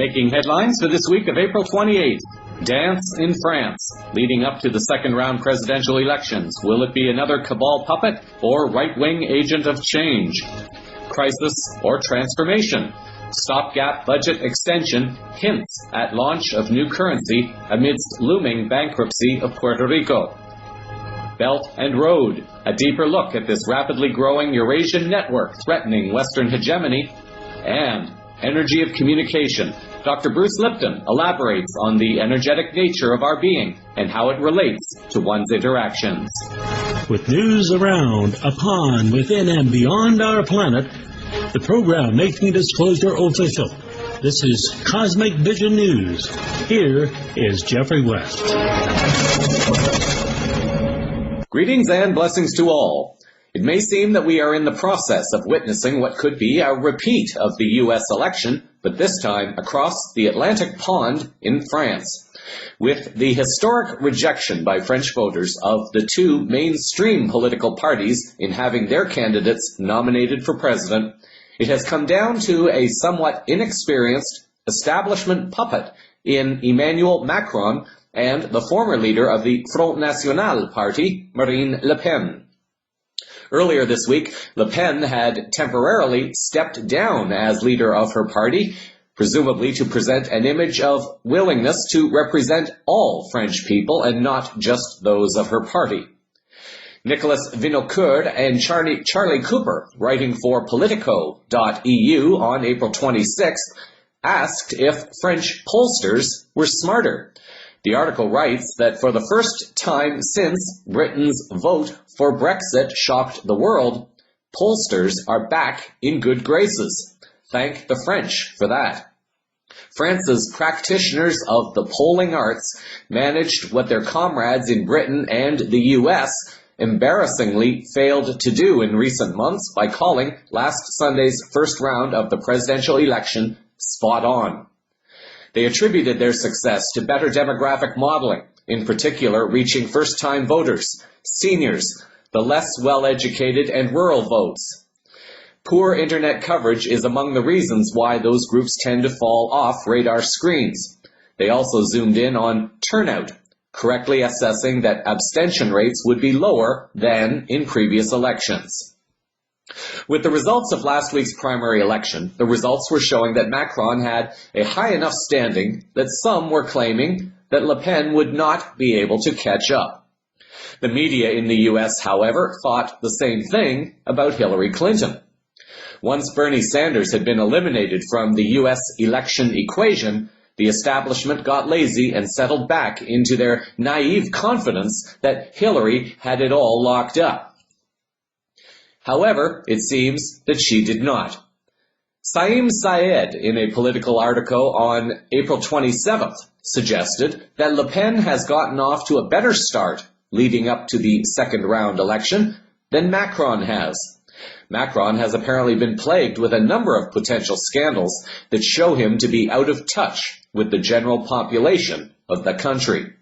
Making headlines for this week of April 28th. Dance in France, leading up to the second-round presidential elections. Will it be another cabal puppet or right-wing agent of change? Crisis or transformation? Stopgap budget extension hints at launch of new currency amidst looming bankruptcy of Puerto Rico. Belt and Road, a deeper look at this rapidly growing Eurasian network threatening Western hegemony. And energy of communication. Dr. Bruce Lipton elaborates on the energetic nature of our being and how it relates to one's interactions. With news around, upon, within, and beyond our planet, the program making disclosure official. This is Cosmic Vision News. Here is Jeffrey West. Greetings and blessings to all. It may seem that we are in the process of witnessing what could be a repeat of the U.S. election, but this time across the Atlantic pond in France. With the historic rejection by French voters of the two mainstream political parties in having their candidates nominated for president, it has come down to a somewhat inexperienced establishment puppet in Emmanuel Macron and the former leader of the Front National party, Marine Le Pen. Earlier this week, Le Pen had temporarily stepped down as leader of her party, presumably to present an image of willingness to represent all French people and not just those of her party. Nicolas Vinocourt and Charlie Cooper, writing for Politico.eu on April 26th, asked if French pollsters were smarter. The article writes that for the first time since Britain's vote for Brexit shocked the world, pollsters are back in good graces. Thank the French for that. France's practitioners of the polling arts managed what their comrades in Britain and the US embarrassingly failed to do in recent months by calling last Sunday's first round of the presidential election spot on. They attributed their success to better demographic modeling, in particular reaching first-time voters, seniors, the less well-educated and rural votes. Poor internet coverage is among the reasons why those groups tend to fall off radar screens. They also zoomed in on turnout, correctly assessing that abstention rates would be lower than in previous elections. With the results of last week's primary election, the results were showing that Macron had a high enough standing that some were claiming that Le Pen would not be able to catch up. The media in the US, however, thought the same thing about Hillary Clinton. Once Bernie Sanders had been eliminated from the US election equation, the establishment got lazy and settled back into their naive confidence that Hillary had it all locked up. However, it seems that she did not. Saim Saed, in a political article on April 27th, suggested that Le Pen has gotten off to a better start leading up to the second-round election than Macron has. Macron has apparently been plagued with a number of potential scandals that show him to be out of touch with the general population of the country.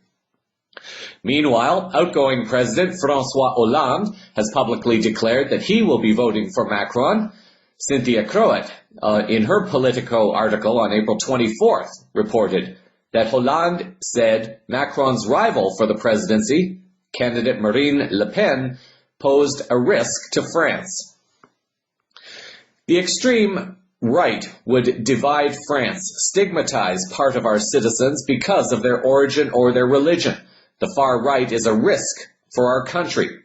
Meanwhile, outgoing President François Hollande has publicly declared that he will be voting for Macron. Cynthia Croat, in her Politico article on April 24th, reported that Hollande said Macron's rival for the presidency, candidate Marine Le Pen, posed a risk to France. The extreme right would divide France, stigmatize part of our citizens because of their origin or their religion. The far right is a risk for our country.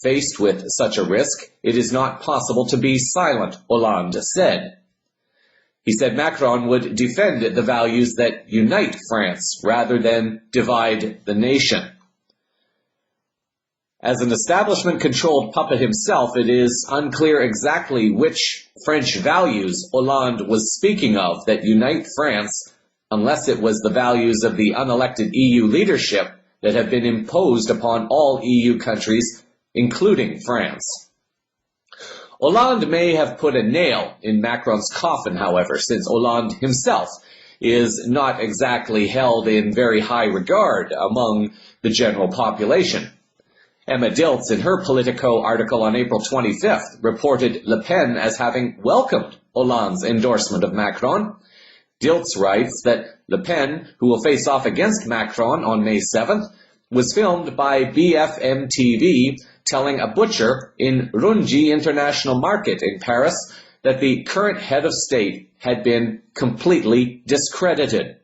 Faced with such a risk, it is not possible to be silent, Hollande said. He said Macron would defend the values that unite France rather than divide the nation. As an establishment-controlled puppet himself, it is unclear exactly which French values Hollande was speaking of that unite France, unless it was the values of the unelected EU leadership that have been imposed upon all EU countries, including France. Hollande may have put a nail in Macron's coffin, however, since Hollande himself is not exactly held in very high regard among the general population. Emma Diltz, in her Politico article on April 25th, reported Le Pen as having welcomed Hollande's endorsement of Macron. Dilts writes that Le Pen, who will face off against Macron on May 7th, was filmed by BFM TV telling a butcher in Runji International Market in Paris that the current head of state had been completely discredited.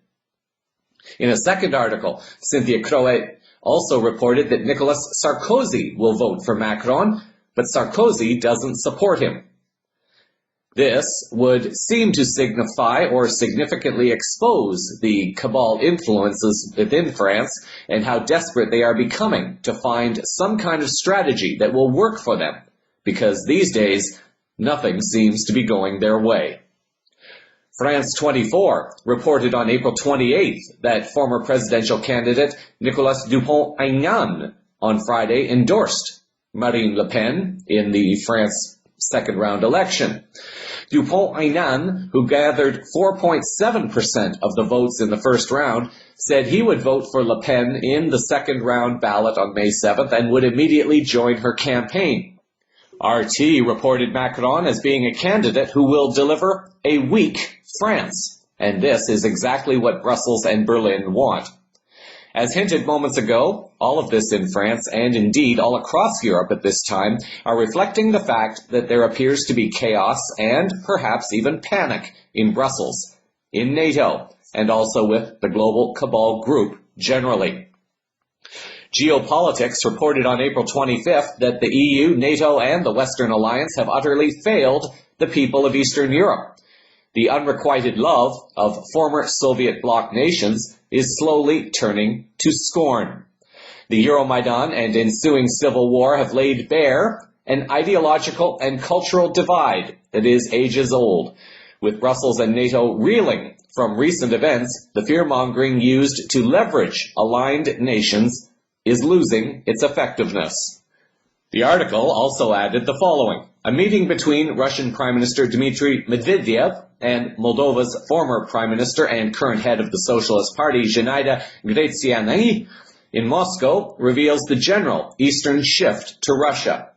In a second article, Cynthia Croet also reported that Nicolas Sarkozy will vote for Macron, but Sarkozy doesn't support him. This would seem to signify or significantly expose the cabal influences within France and how desperate they are becoming to find some kind of strategy that will work for them, because these days nothing seems to be going their way. France 24 reported on April 28th that former presidential candidate Nicolas Dupont-Aignan on Friday endorsed Marine Le Pen in the France second-round election. Dupont-Aignan, who gathered 4.7% of the votes in the first round, said he would vote for Le Pen in the second-round ballot on May 7th and would immediately join her campaign. RT reported Macron as being a candidate who will deliver a weak France, and this is exactly what Brussels and Berlin want. As hinted moments ago, all of this in France, and indeed all across Europe at this time, are reflecting the fact that there appears to be chaos and perhaps even panic in Brussels, in NATO, and also with the global cabal group generally. Geopolitics reported on April 25th that the EU, NATO, and the Western Alliance have utterly failed the people of Eastern Europe. The unrequited love of former Soviet bloc nations is slowly turning to scorn. The Euromaidan and ensuing civil war have laid bare an ideological and cultural divide that is ages old. With Brussels and NATO reeling from recent events, the fear-mongering used to leverage aligned nations is losing its effectiveness. The article also added the following. A meeting between Russian Prime Minister Dmitry Medvedev and Moldova's former Prime Minister and current head of the Socialist Party, Zhinaida Griciani, in Moscow reveals the general eastern shift to Russia.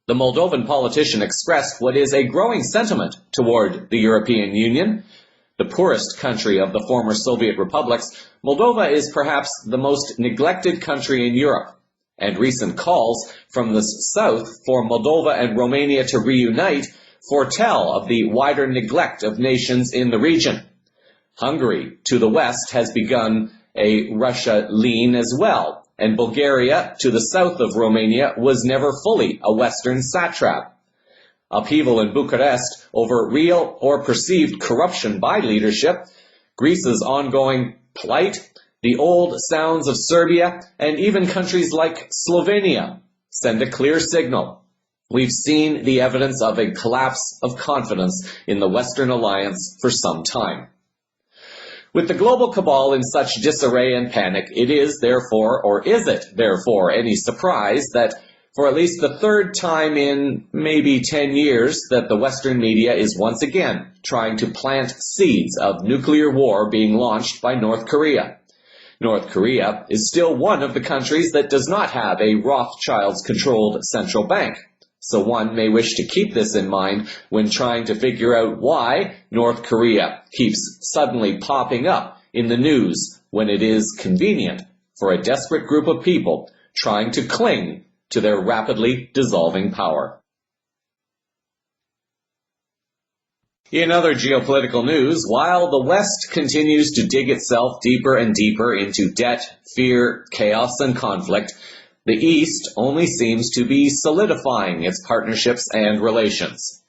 The Moldovan politician expressed what is a growing sentiment toward the European Union. The poorest country of the former Soviet republics, Moldova is perhaps the most neglected country in Europe, and recent calls from the south for Moldova and Romania to reunite foretell of the wider neglect of nations in the region. Hungary, to the west, has begun a Russia lean as well, and Bulgaria, to the south of Romania, was never fully a Western satrap. Upheaval in Bucharest over real or perceived corruption by leadership, Greece's ongoing plight, the old sounds of Serbia, and even countries like Slovenia send a clear signal. We've seen the evidence of a collapse of confidence in the Western alliance for some time. With the global cabal in such disarray and panic, it is therefore, or is it therefore, any surprise that for at least the third time in maybe 10 years that the Western media is once again trying to plant seeds of nuclear war being launched by North Korea. North Korea is still one of the countries that does not have a Rothschilds-controlled central bank. So one may wish to keep this in mind when trying to figure out why North Korea keeps suddenly popping up in the news when it is convenient for a desperate group of people trying to cling to their rapidly dissolving power. In other geopolitical news, while the West continues to dig itself deeper and deeper into debt, fear, chaos, and conflict, the East only seems to be solidifying its partnerships and relations.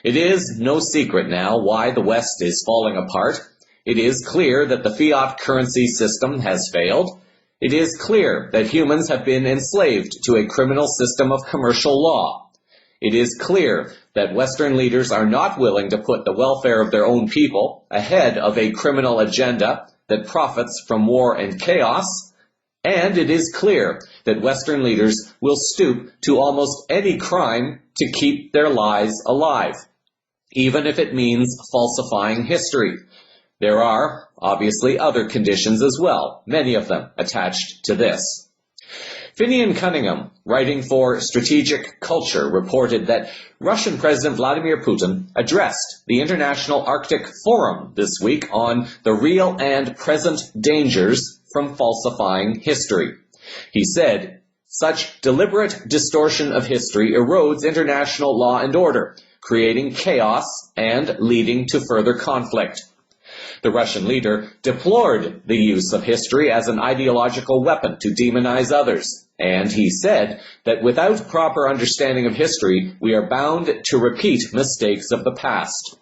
It is no secret now why the West is falling apart. It is clear that the fiat currency system has failed. It is clear that humans have been enslaved to a criminal system of commercial law. It is clear that Western leaders are not willing to put the welfare of their own people ahead of a criminal agenda that profits from war and chaos. And it is clear that Western leaders will stoop to almost any crime to keep their lies alive, even if it means falsifying history. There are, obviously, other conditions as well, many of them attached to this. Finian Cunningham, writing for Strategic Culture, reported that Russian President Vladimir Putin addressed the International Arctic Forum this week on the real and present dangers from falsifying history. He said, "Such deliberate distortion of history erodes international law and order, creating chaos and leading to further conflict." The Russian leader deplored the use of history as an ideological weapon to demonize others, and he said that without proper understanding of history, we are bound to repeat mistakes of the past.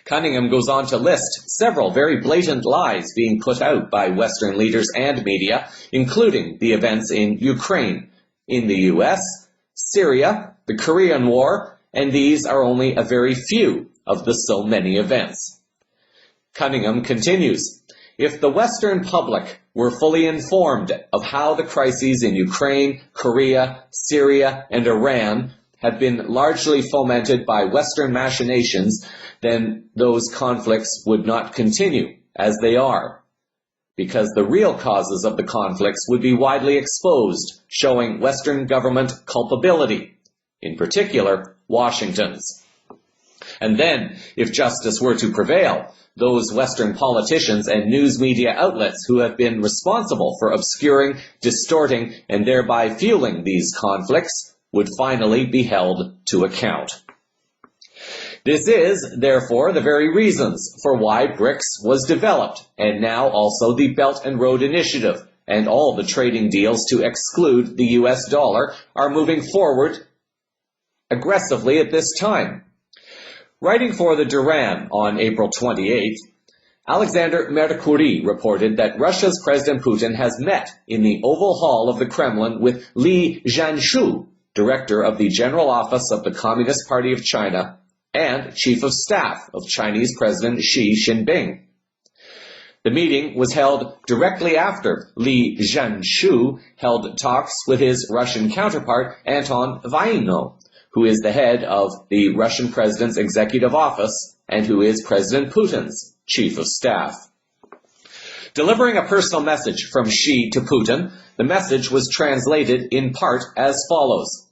Cunningham goes on to list several very blatant lies being put out by Western leaders and media, including the events in Ukraine, in the US, Syria, the Korean War, and these are only a very few of the so many events. Cunningham continues, "If the Western public were fully informed of how the crises in Ukraine, Korea, Syria, and Iran have been largely fomented by Western machinations, then those conflicts would not continue as they are, because the real causes of the conflicts would be widely exposed, showing Western government culpability, in particular, Washington's. And then, if justice were to prevail, those Western politicians and news media outlets who have been responsible for obscuring, distorting, and thereby fueling these conflicts would finally be held to account." This is, therefore, the very reasons for why BRICS was developed, and now also the Belt and Road Initiative, and all the trading deals to exclude the US dollar are moving forward aggressively at this time. Writing for the Duran on April 28th, Alexander Mercouri reported that Russia's President Putin has met in the Oval Hall of the Kremlin with Li Zhanshu, director of the General Office of the Communist Party of China and Chief of Staff of Chinese President Xi Jinping. The meeting was held directly after Li Zhanshu held talks with his Russian counterpart Anton Vaino, who is the head of the Russian President's Executive Office and who is President Putin's Chief of Staff. Delivering a personal message from Xi to Putin, the message was translated in part as follows.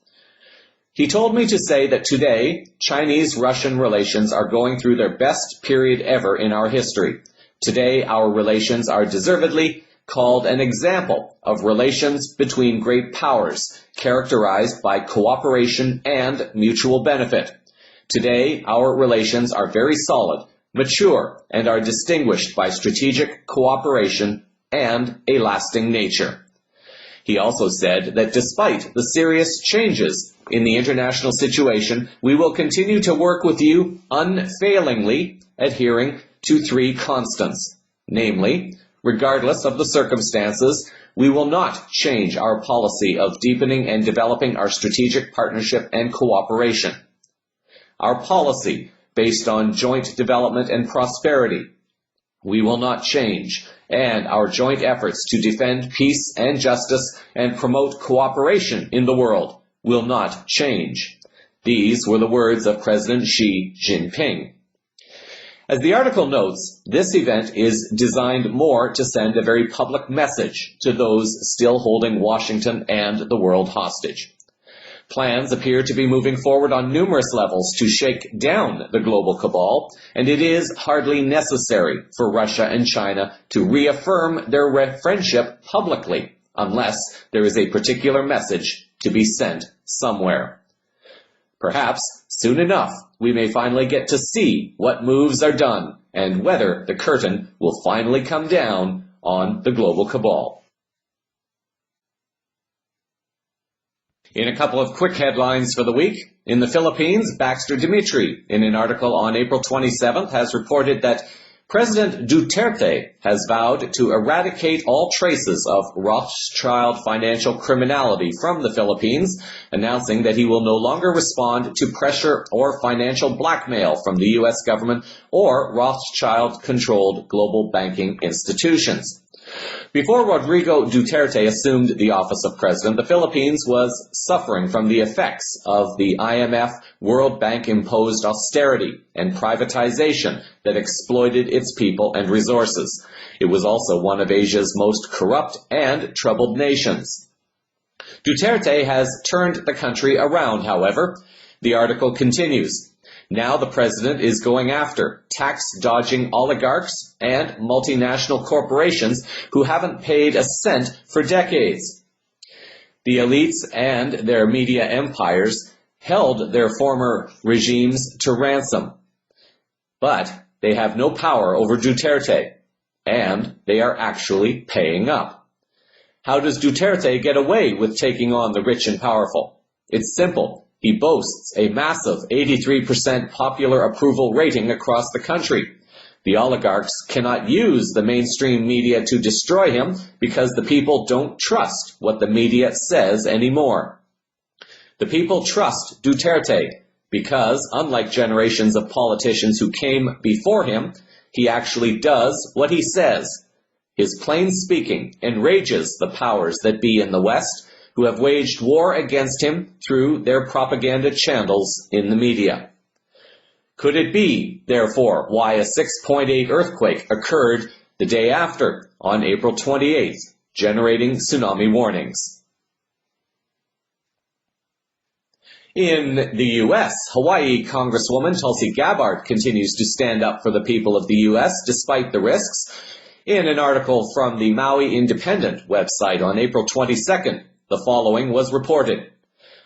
"He told me to say that today, Chinese-Russian relations are going through their best period ever in our history. Today, our relations are deservedly called an example of relations between great powers, characterized by cooperation and mutual benefit. Today, our relations are very solid, mature, and are distinguished by strategic cooperation and a lasting nature." He also said that despite the serious changes in the international situation, we will continue to work with you unfailingly, adhering to three constants, namely, regardless of the circumstances, we will not change our policy of deepening and developing our strategic partnership and cooperation. Our policy, based on joint development and prosperity, we will not change, and our joint efforts to defend peace and justice and promote cooperation in the world will not change. These were the words of President Xi Jinping. As the article notes, this event is designed more to send a very public message to those still holding Washington and the world hostage. Plans appear to be moving forward on numerous levels to shake down the global cabal, and it is hardly necessary for Russia and China to reaffirm their friendship publicly, unless there is a particular message to be sent somewhere. Perhaps, soon enough, we may finally get to see what moves are done and whether the curtain will finally come down on the global cabal. In a couple of quick headlines for the week, in the Philippines, Baxter Dimitri, in an article on April 27th, has reported that President Duterte has vowed to eradicate all traces of Rothschild financial criminality from the Philippines, announcing that he will no longer respond to pressure or financial blackmail from the U.S. government or Rothschild-controlled global banking institutions. Before Rodrigo Duterte assumed the office of president, the Philippines was suffering from the effects of the IMF World Bank imposed austerity and privatization that exploited its people and resources. It was also one of Asia's most corrupt and troubled nations. Duterte has turned the country around, however. The article continues. Now the president is going after tax-dodging oligarchs and multinational corporations who haven't paid a cent for decades. The elites and their media empires held their former regimes to ransom, but they have no power over Duterte, and they are actually paying up. How does Duterte get away with taking on the rich and powerful? It's simple. He boasts a massive 83% popular approval rating across the country. The oligarchs cannot use the mainstream media to destroy him because the people don't trust what the media says anymore. The people trust Duterte because, unlike generations of politicians who came before him, he actually does what he says. His plain speaking enrages the powers that be in the West, who have waged war against him through their propaganda channels in the media. Could it be, therefore, why a 6.8 earthquake occurred the day after, on April 28th, generating tsunami warnings? In the U.S., Hawaii Congresswoman Tulsi Gabbard continues to stand up for the people of the U.S. despite the risks. In an article from the Maui Independent website on April 22nd, the following was reported.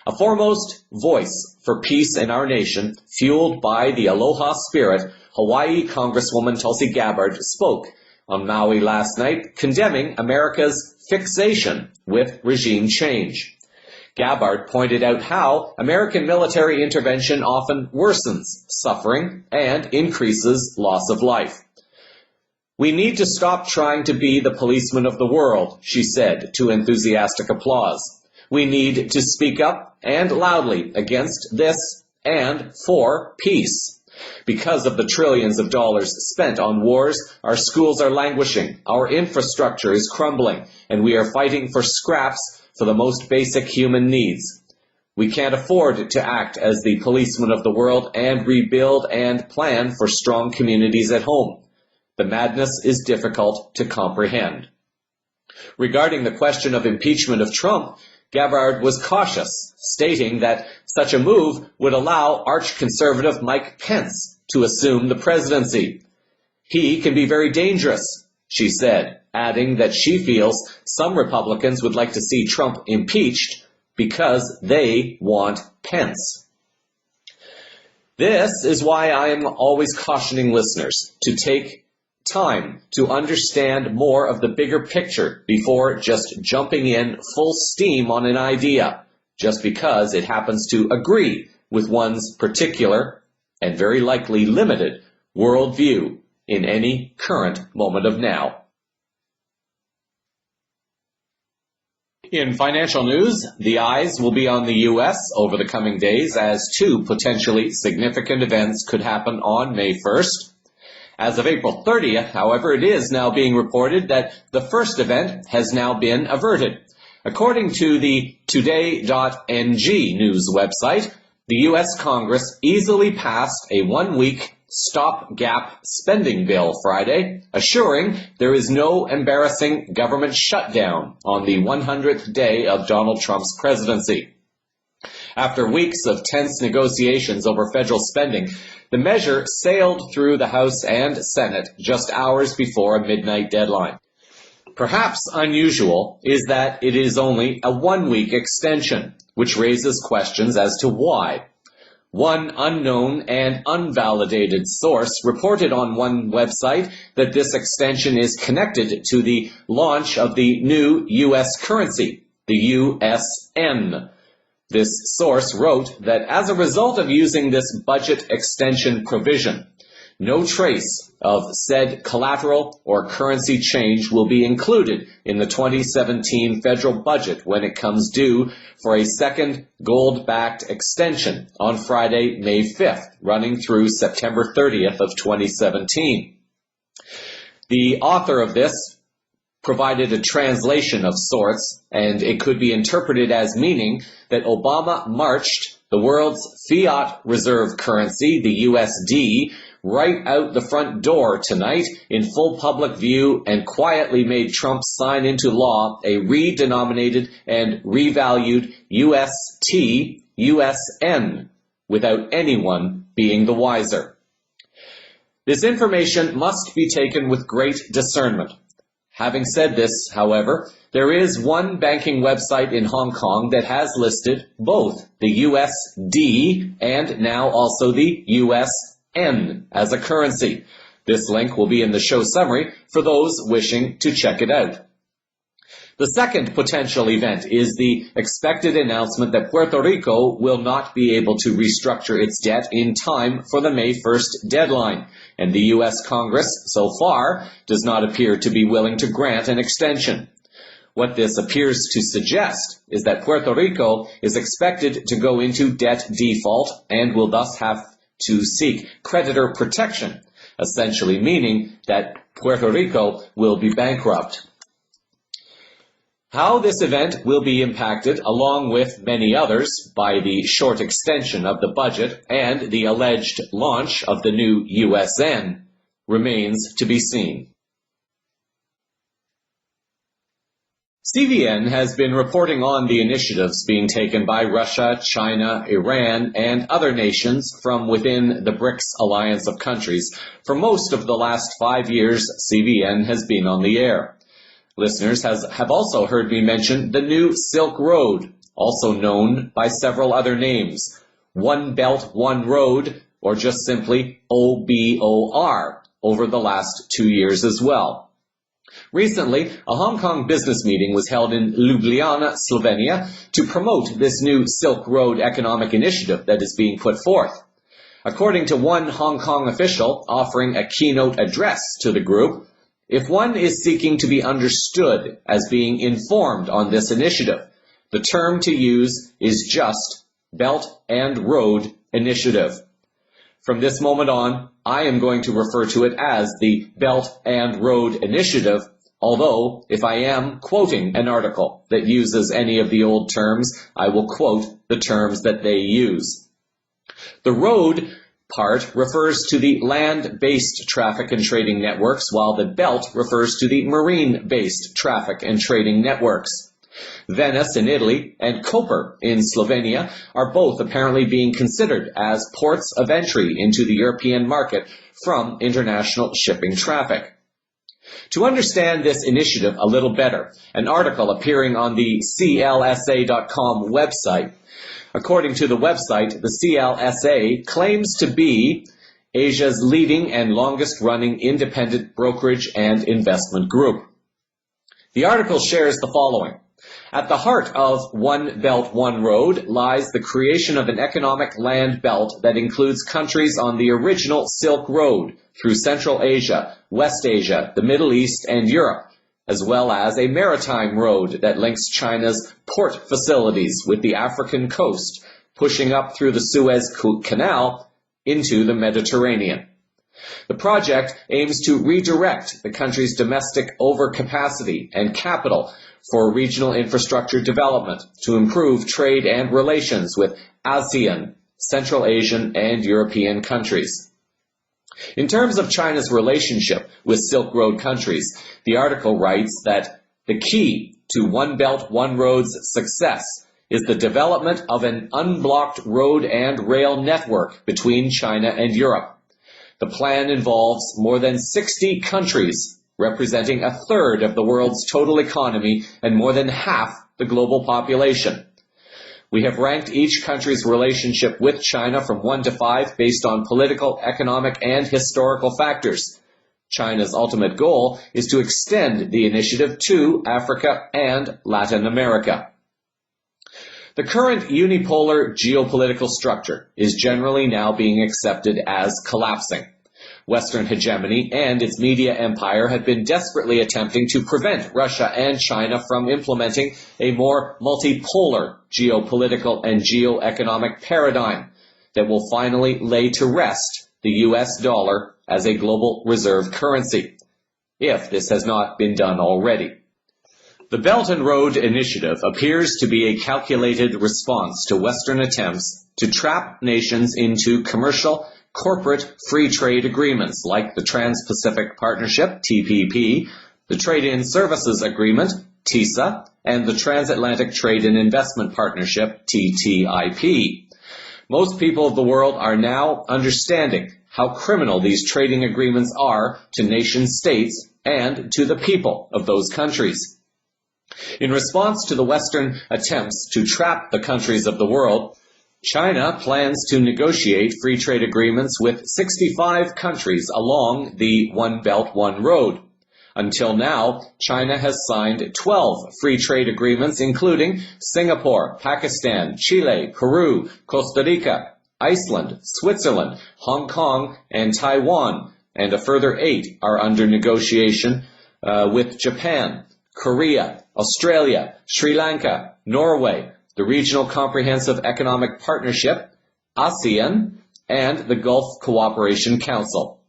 A foremost voice for peace in our nation, fueled by the aloha spirit, Hawaii Congresswoman Tulsi Gabbard spoke on Maui last night, condemning America's fixation with regime change. Gabbard pointed out how American military intervention often worsens suffering and increases loss of life. We need to stop trying to be the policeman of the world, she said to enthusiastic applause. We need to speak up and loudly against this and for peace. Because of the trillions of dollars spent on wars, our schools are languishing, our infrastructure is crumbling, and we are fighting for scraps for the most basic human needs. We can't afford to act as the policeman of the world and rebuild and plan for strong communities at home. The madness is difficult to comprehend. Regarding the question of impeachment of Trump, Gabbard was cautious, stating that such a move would allow arch-conservative Mike Pence to assume the presidency. He can be very dangerous, she said, adding that she feels some Republicans would like to see Trump impeached because they want Pence. This is why I am always cautioning listeners to take time to understand more of the bigger picture before just jumping in full steam on an idea, just because it happens to agree with one's particular and very likely limited worldview in any current moment of now. In financial news, the eyes will be on the U.S. over the coming days as two potentially significant events could happen on May 1st. As of April 30th, however, it is now being reported that the first event has now been averted. According to the Today.ng news website, the U.S. Congress easily passed a one-week stopgap spending bill Friday, assuring there is no embarrassing government shutdown on the 100th day of Donald Trump's presidency. After weeks of tense negotiations over federal spending, the measure sailed through the House and Senate just hours before a midnight deadline. Perhaps unusual is that it is only a one-week extension, which raises questions as to why. One unknown and unvalidated source reported on one website that this extension is connected to the launch of the new U.S. currency, the USN. This source wrote that as a result of using this budget extension provision, no trace of said collateral or currency change will be included in the 2017 federal budget when it comes due for a second gold-backed extension on Friday, May 5th, running through September 30th of 2017. The author of this provided a translation of sorts, and it could be interpreted as meaning that Obama marched the world's fiat reserve currency, the USD, right out the front door tonight in full public view and quietly made Trump sign into law a redenominated and revalued USN without anyone being the wiser. This information must be taken with great discernment. Having said this, however, there is one banking website in Hong Kong that has listed both the USD and now also the USN as a currency. This link will be in the show summary for those wishing to check it out. The second potential event is the expected announcement that Puerto Rico will not be able to restructure its debt in time for the May 1st deadline, and the U.S. Congress, so far, does not appear to be willing to grant an extension. What this appears to suggest is that Puerto Rico is expected to go into debt default and will thus have to seek creditor protection, essentially meaning that Puerto Rico will be bankrupt. How this event will be impacted, along with many others, by the short extension of the budget and the alleged launch of the new USN, remains to be seen. CVN has been reporting on the initiatives being taken by Russia, China, Iran, and other nations from within the BRICS alliance of countries. For most of the last 5 years, CVN has been on the air. Listeners have also heard me mention the new Silk Road, also known by several other names, One Belt, One Road, or just simply OBOR, over the last 2 years as well. Recently, a Hong Kong business meeting was held in Ljubljana, Slovenia, to promote this new Silk Road economic initiative that is being put forth. According to one Hong Kong official offering a keynote address to the group, if one is seeking to be understood as being informed on this initiative, the term to use is just Belt and Road Initiative. From this moment on, I am going to refer to it as the Belt and Road Initiative, although if I am quoting an article that uses any of the old terms, I will quote the terms that they use. The road part refers to the land-based traffic and trading networks, while the belt refers to the marine-based traffic and trading networks. Venice in Italy and Koper in Slovenia are both apparently being considered as ports of entry into the European market from international shipping traffic. To understand this initiative a little better, an article appearing on the CLSA.com website. According to the website, the CLSA claims to be Asia's leading and longest-running independent brokerage and investment group. The article shares the following. At the heart of One Belt, One Road lies the creation of an economic land belt that includes countries on the original Silk Road through Central Asia, West Asia, the Middle East, and Europe, as well as a maritime road that links China's port facilities with the African coast, pushing up through the Suez Canal into the Mediterranean. The project aims to redirect the country's domestic overcapacity and capital for regional infrastructure development to improve trade and relations with ASEAN, Central Asian, and European countries. In terms of China's relationship with Silk Road countries, the article writes that the key to One Belt, One Road's success is the development of an unblocked road and rail network between China and Europe. The plan involves more than 60 countries, representing a third of the world's total economy and more than half the global population. We have ranked each country's relationship with China from 1 to 5 based on political, economic, and historical factors. China's ultimate goal is to extend the initiative to Africa and Latin America. The current unipolar geopolitical structure is generally now being accepted as collapsing. Western hegemony and its media empire have been desperately attempting to prevent Russia and China from implementing a more multipolar geopolitical and geoeconomic paradigm that will finally lay to rest the US dollar as a global reserve currency, if this has not been done already. The Belt and Road Initiative appears to be a calculated response to Western attempts to trap nations into commercial corporate free trade agreements like the Trans-Pacific Partnership, TPP, the Trade-in Services Agreement, TISA, and the Transatlantic Trade and Investment Partnership, TTIP. Most people of the world are now understanding how criminal these trading agreements are to nation-states and to the people of those countries. In response to the Western attempts to trap the countries of the world, China plans to negotiate free trade agreements with 65 countries along the One Belt, One Road. Until now, China has signed 12 free trade agreements, including Singapore, Pakistan, Chile, Peru, Costa Rica, Iceland, Switzerland, Hong Kong, and Taiwan, and a further 8 are under negotiation with Japan, Korea, Australia, Sri Lanka, Norway, the Regional Comprehensive Economic Partnership, ASEAN, and the Gulf Cooperation Council.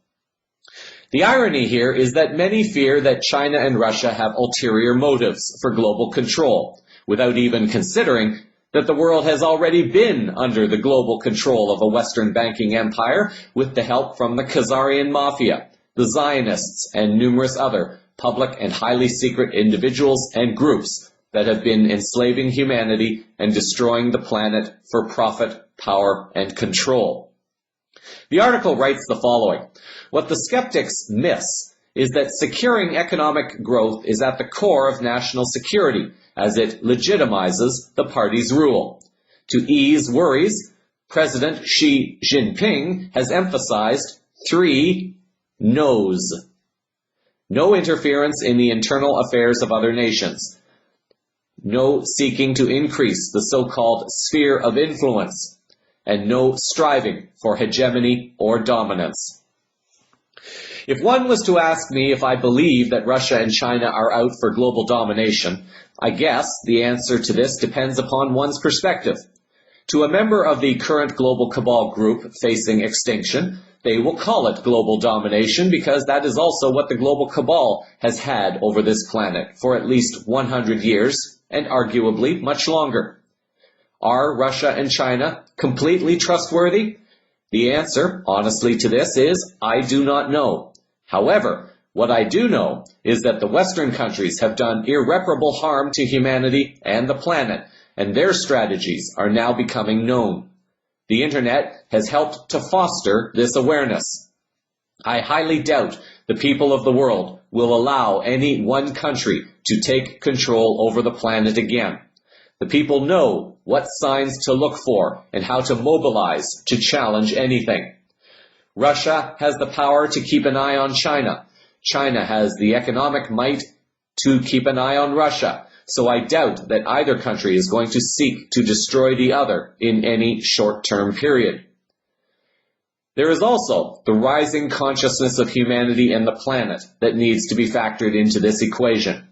The irony here is that many fear that China and Russia have ulterior motives for global control, without even considering that the world has already been under the global control of a Western banking empire with the help from the Khazarian Mafia, the Zionists, and numerous other public and highly secret individuals and groups that have been enslaving humanity and destroying the planet for profit, power, and control. The article writes the following: what the skeptics miss is that securing economic growth is at the core of national security, as it legitimizes the party's rule. To ease worries, President Xi Jinping has emphasized 3 no's. No interference in the internal affairs of other nations. No seeking to increase the so-called sphere of influence. And no striving for hegemony or dominance. If one was to ask me if I believe that Russia and China are out for global domination, I guess the answer to this depends upon one's perspective. To a member of the current global cabal group facing extinction, they will call it global domination because that is also what the global cabal has had over this planet for at least 100 years and arguably much longer. Are Russia and China completely trustworthy? The answer, honestly, to this is, I do not know. However, what I do know is that the Western countries have done irreparable harm to humanity and the planet, and their strategies are now becoming known. The Internet has helped to foster this awareness. I highly doubt the people of the world will allow any one country to take control over the planet again. The people know what signs to look for and how to mobilize to challenge anything. Russia has the power to keep an eye on China. China has the economic might to keep an eye on Russia. So I doubt that either country is going to seek to destroy the other in any short-term period. There is also the rising consciousness of humanity and the planet that needs to be factored into this equation.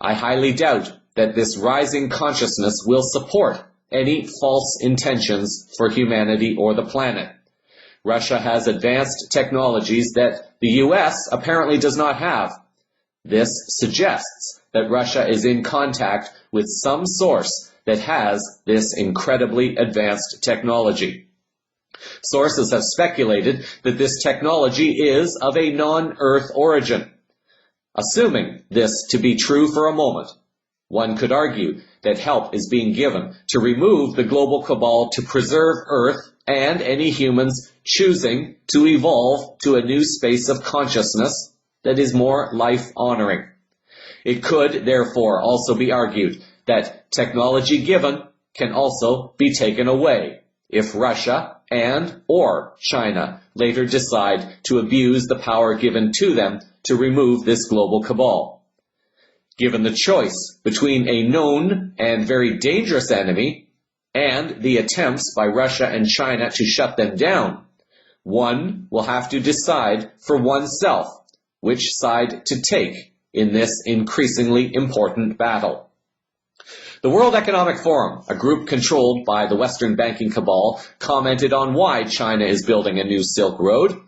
I highly doubt that this rising consciousness will support any false intentions for humanity or the planet. Russia has advanced technologies that the US apparently does not have. This suggests that Russia is in contact with some source that has this incredibly advanced technology. Sources have speculated that this technology is of a non-Earth origin. Assuming this to be true for a moment, one could argue that help is being given to remove the global cabal to preserve Earth and any humans choosing to evolve to a new space of consciousness that is more life-honoring. It could, therefore, also be argued that technology given can also be taken away if Russia and or China later decide to abuse the power given to them to remove this global cabal. Given the choice between a known and very dangerous enemy and the attempts by Russia and China to shut them down, one will have to decide for oneself which side to take in this increasingly important battle. The World Economic Forum, a group controlled by the Western banking cabal, commented on why China is building a new Silk Road.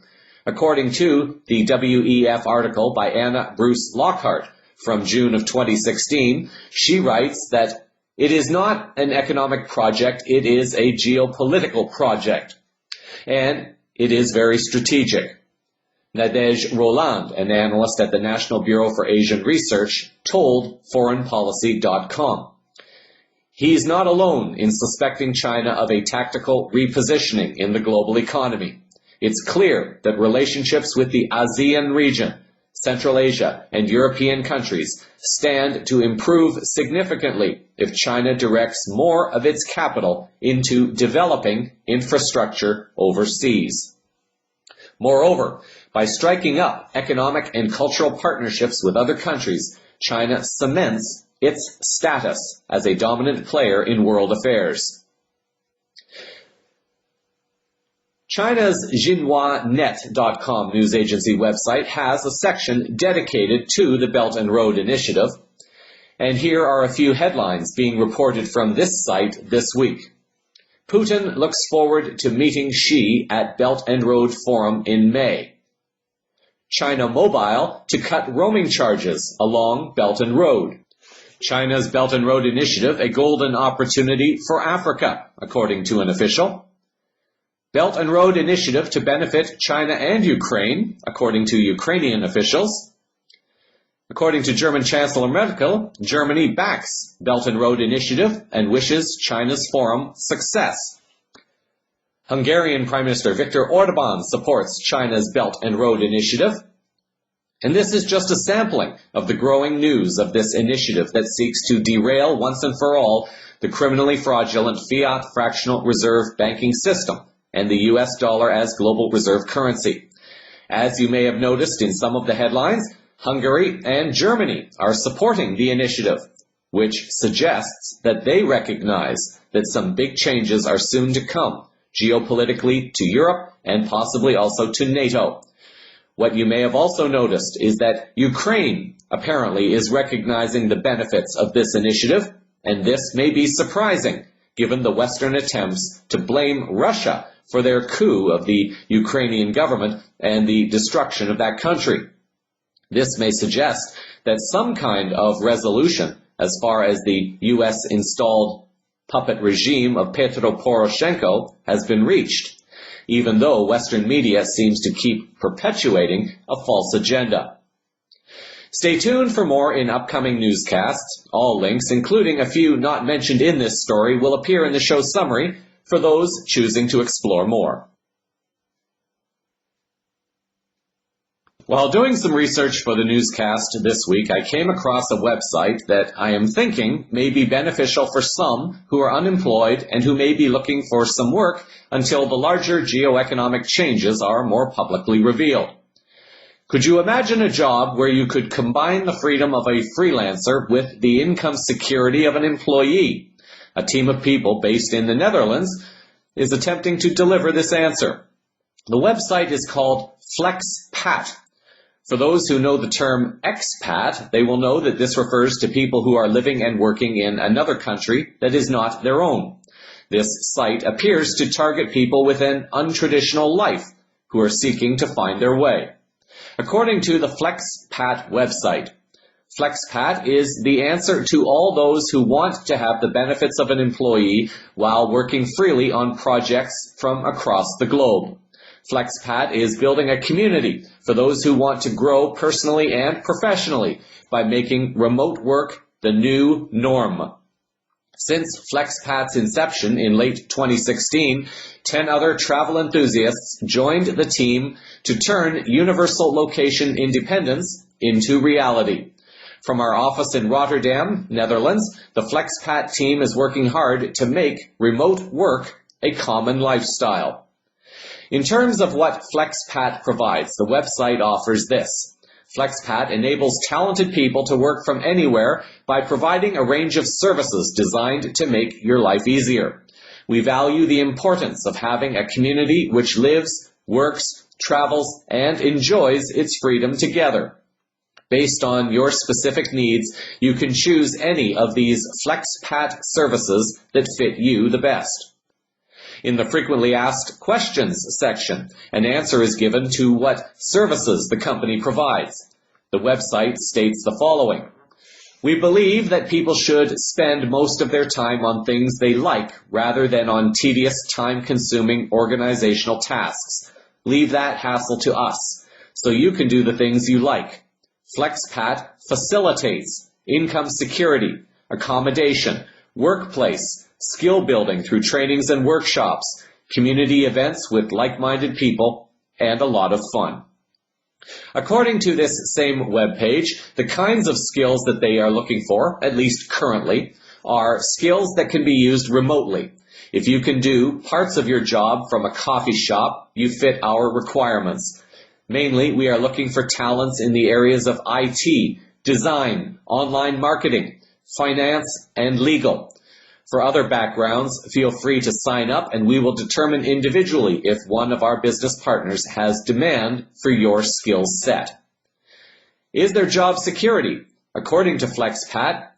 According to the WEF article by Anna Bruce Lockhart from June of 2016, she writes that it is not an economic project, it is a geopolitical project. And it is very strategic. Nadège Roland, an analyst at the National Bureau for Asian Research, told foreignpolicy.com. He's not alone in suspecting China of a tactical repositioning in the global economy. It's clear that relationships with the ASEAN region, Central Asia, and European countries stand to improve significantly if China directs more of its capital into developing infrastructure overseas. Moreover, by striking up economic and cultural partnerships with other countries, China cements its status as a dominant player in world affairs. China's XinhuaNet.com news agency website has a section dedicated to the Belt and Road Initiative, and here are a few headlines being reported from this site this week. Putin looks forward to meeting Xi at Belt and Road Forum in May. China Mobile to cut roaming charges along Belt and Road. China's Belt and Road Initiative, a golden opportunity for Africa, according to an official. Belt and Road Initiative to benefit China and Ukraine, according to Ukrainian officials. According to German Chancellor Merkel, Germany backs Belt and Road Initiative and wishes China's forum success. Hungarian Prime Minister Viktor Orbán supports China's Belt and Road Initiative. And this is just a sampling of the growing news of this initiative that seeks to derail once and for all the criminally fraudulent fiat fractional reserve banking system and the US dollar as global reserve currency. As you may have noticed in some of the headlines, Hungary and Germany are supporting the initiative, which suggests that they recognize that some big changes are soon to come, geopolitically to Europe and possibly also to NATO. What you may have also noticed is that Ukraine apparently is recognizing the benefits of this initiative, and this may be surprising given the Western attempts to blame Russia for their coup of the Ukrainian government and the destruction of that country. This may suggest that some kind of resolution as far as the US-installed puppet regime of Petro Poroshenko has been reached, even though Western media seems to keep perpetuating a false agenda. Stay tuned for more in upcoming newscasts. All links, including a few not mentioned in this story, will appear in the show summary for those choosing to explore more. While doing some research for the newscast this week, I came across a website that I am thinking may be beneficial for some who are unemployed and who may be looking for some work until the larger geoeconomic changes are more publicly revealed. Could you imagine a job where you could combine the freedom of a freelancer with the income security of an employee? A team of people based in the Netherlands is attempting to deliver this answer. The website is called FlexPat. For those who know the term expat, they will know that this refers to people who are living and working in another country that is not their own. This site appears to target people with an untraditional life who are seeking to find their way. According to the FlexPat website, FlexPat is the answer to all those who want to have the benefits of an employee while working freely on projects from across the globe. FlexPat is building a community for those who want to grow personally and professionally by making remote work the new norm. Since FlexPat's inception in late 2016, 10 other travel enthusiasts joined the team to turn universal location independence into reality. From our office in Rotterdam, Netherlands, the FlexPat team is working hard to make remote work a common lifestyle. In terms of what FlexPat provides, the website offers this. FlexPat enables talented people to work from anywhere by providing a range of services designed to make your life easier. We value the importance of having a community which lives, works, travels, and enjoys its freedom together. Based on your specific needs, you can choose any of these FlexPat services that fit you the best. In the frequently asked questions section, an answer is given to what services the company provides. The website states the following. We believe that people should spend most of their time on things they like rather than on tedious, time-consuming organizational tasks. leave that hassle to us, so you can do the things you like. FlexPat facilitates income security, accommodation, workplace, skill building through trainings and workshops, community events with like-minded people, and a lot of fun. According to this same webpage, the kinds of skills that they are looking for, at least currently, are skills that can be used remotely. If you can do parts of your job from a coffee shop, you fit our requirements. Mainly, we are looking for talents in the areas of IT, design, online marketing, finance, and legal. For other backgrounds, feel free to sign up and we will determine individually if one of our business partners has demand for your skill set. Is there job security? According to FlexPat,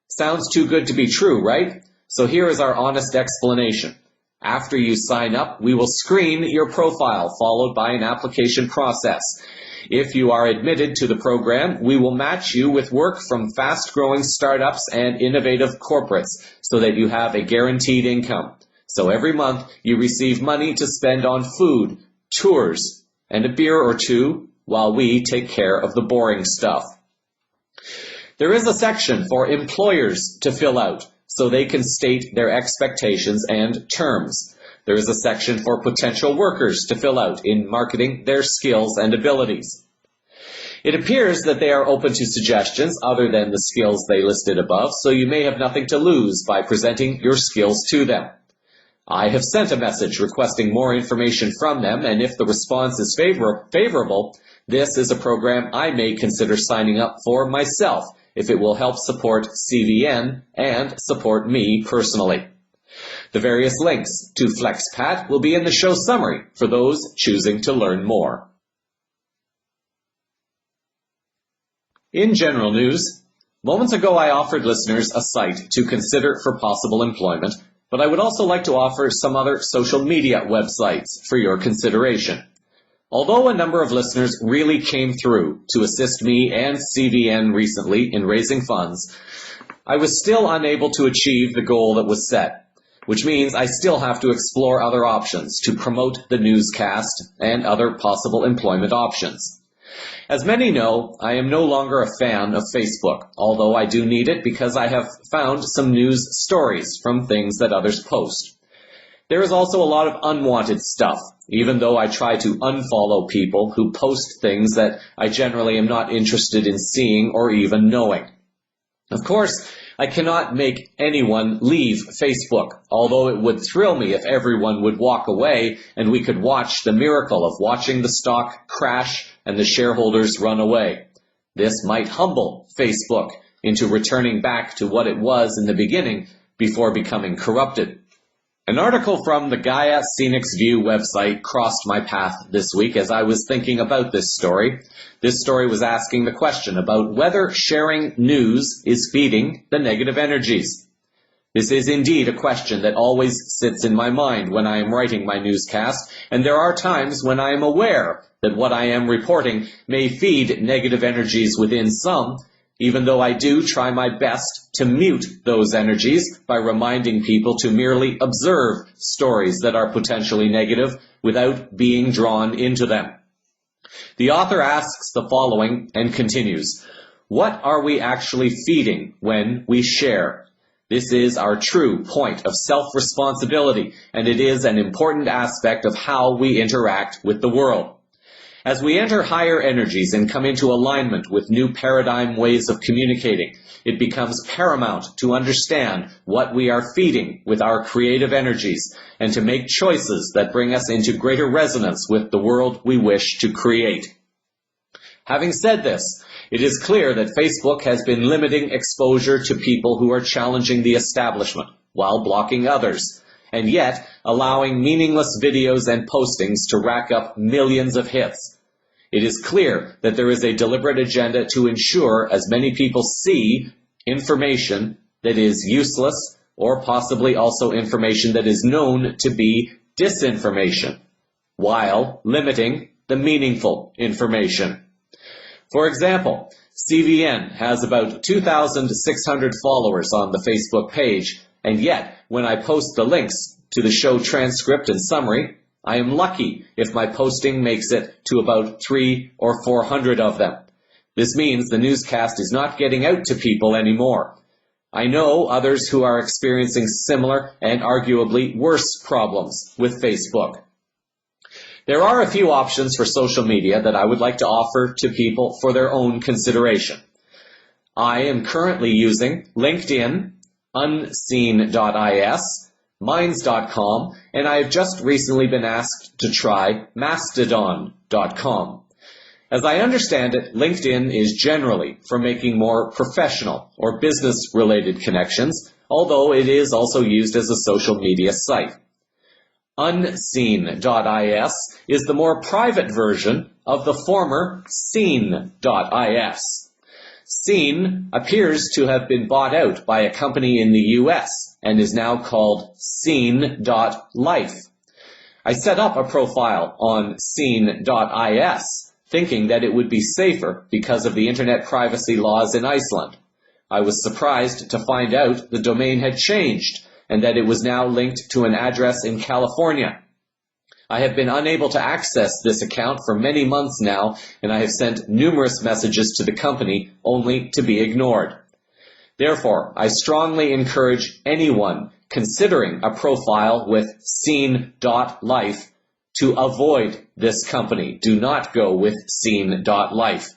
sounds too good to be true, right? So here is our honest explanation. After you sign up, we will screen your profile, followed by an application process. If you are admitted to the program, we will match you with work from fast-growing startups and innovative corporates so that you have a guaranteed income. So every month, you receive money to spend on food, tours, and a beer or two while we take care of the boring stuff. There is a section for employers to fill out so they can state their expectations and terms. There is a section for potential workers to fill out in marketing their skills and abilities. It appears that they are open to suggestions other than the skills they listed above, so you may have nothing to lose by presenting your skills to them. I have sent a message requesting more information from them, and if the response is favorable, this is a program I may consider signing up for myself if it will help support CVN and support me personally. The various links to FlexPat will be in the show summary for those choosing to learn more. In general news, moments ago I offered listeners a site to consider for possible employment, but I would also like to offer some other social media websites for your consideration. Although a number of listeners really came through to assist me and CVN recently in raising funds, I was still unable to achieve the goal that was set, which means I still have to explore other options to promote the newscast and other possible employment options. As many know, I am no longer a fan of Facebook, although I do need it because I have found some news stories from things that others post. There is also a lot of unwanted stuff, even though I try to unfollow people who post things that I generally am not interested in seeing or even knowing. Of course, I cannot make anyone leave Facebook, although it would thrill me if everyone would walk away and we could watch the miracle of watching the stock crash and the shareholders run away. This might humble Facebook into returning back to what it was in the beginning before becoming corrupted. An article from the Gaia Scenics View website crossed my path this week as I was thinking about this story. This story was asking the question about whether sharing news is feeding the negative energies. This is indeed a question that always sits in my mind when I am writing my newscast, and there are times when I am aware that what I am reporting may feed negative energies within some, even though I do try my best to mute those energies by reminding people to merely observe stories that are potentially negative without being drawn into them. The author asks the following and continues, what are we actually feeding when we share? This is our true point of self-responsibility, and it is an important aspect of how we interact with the world. As we enter higher energies and come into alignment with new paradigm ways of communicating, it becomes paramount to understand what we are feeding with our creative energies and to make choices that bring us into greater resonance with the world we wish to create. Having said this, it is clear that Facebook has been limiting exposure to people who are challenging the establishment while blocking others, and yet allowing meaningless videos and postings to rack up millions of hits. It is clear that there is a deliberate agenda to ensure as many people see information that is useless or possibly also information that is known to be disinformation, while limiting the meaningful information. For example, CVN has about 2,600 followers on the Facebook page, and yet when I post the links to the show transcript and summary, I am lucky if my posting makes it to about 300 or 400 of them. This means the newscast is not getting out to people anymore. I know others who are experiencing similar and arguably worse problems with Facebook. There are a few options for social media that I would like to offer to people for their own consideration. I am currently using LinkedIn, unseen.is, minds.com, and I have just recently been asked to try mastodon.com. As I understand it, LinkedIn is generally for making more professional or business-related connections, although it is also used as a social media site. Unseen.is is the more private version of the former seen.is. Seen appears to have been bought out by a company in the US and is now called seen.life. I set up a profile on seen.is thinking that it would be safer because of the internet privacy laws in Iceland. I was surprised to find out the domain had changed and that it was now linked to an address in California. I have been unable to access this account for many months now, and I have sent numerous messages to the company only to be ignored. Therefore, I strongly encourage anyone considering a profile with seen.life to avoid this company. Do not go with seen.life.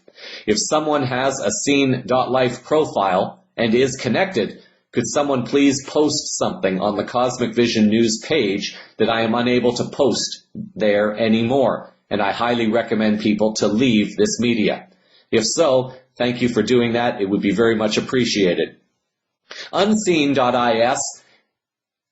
If someone has a seen.life profile and is connected, could someone please post something on the Cosmic Vision News page that I am unable to post there anymore? And I highly recommend people to leave this media. If so, thank you for doing that. It would be very much appreciated. Unseen.is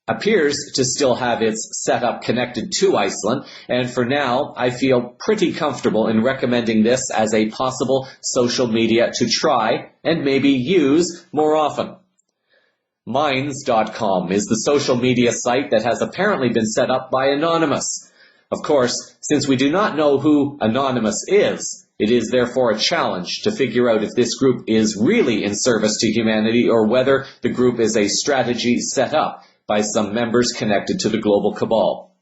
appears to still have its setup connected to Iceland, and for now, I feel pretty comfortable in recommending this as a possible social media to try and maybe use more often. Minds.com is the social media site that has apparently been set up by Anonymous. Of course, since we do not know who Anonymous is, it is therefore a challenge to figure out if this group is really in service to humanity or whether the group is a strategy set up by some members connected to the global cabal.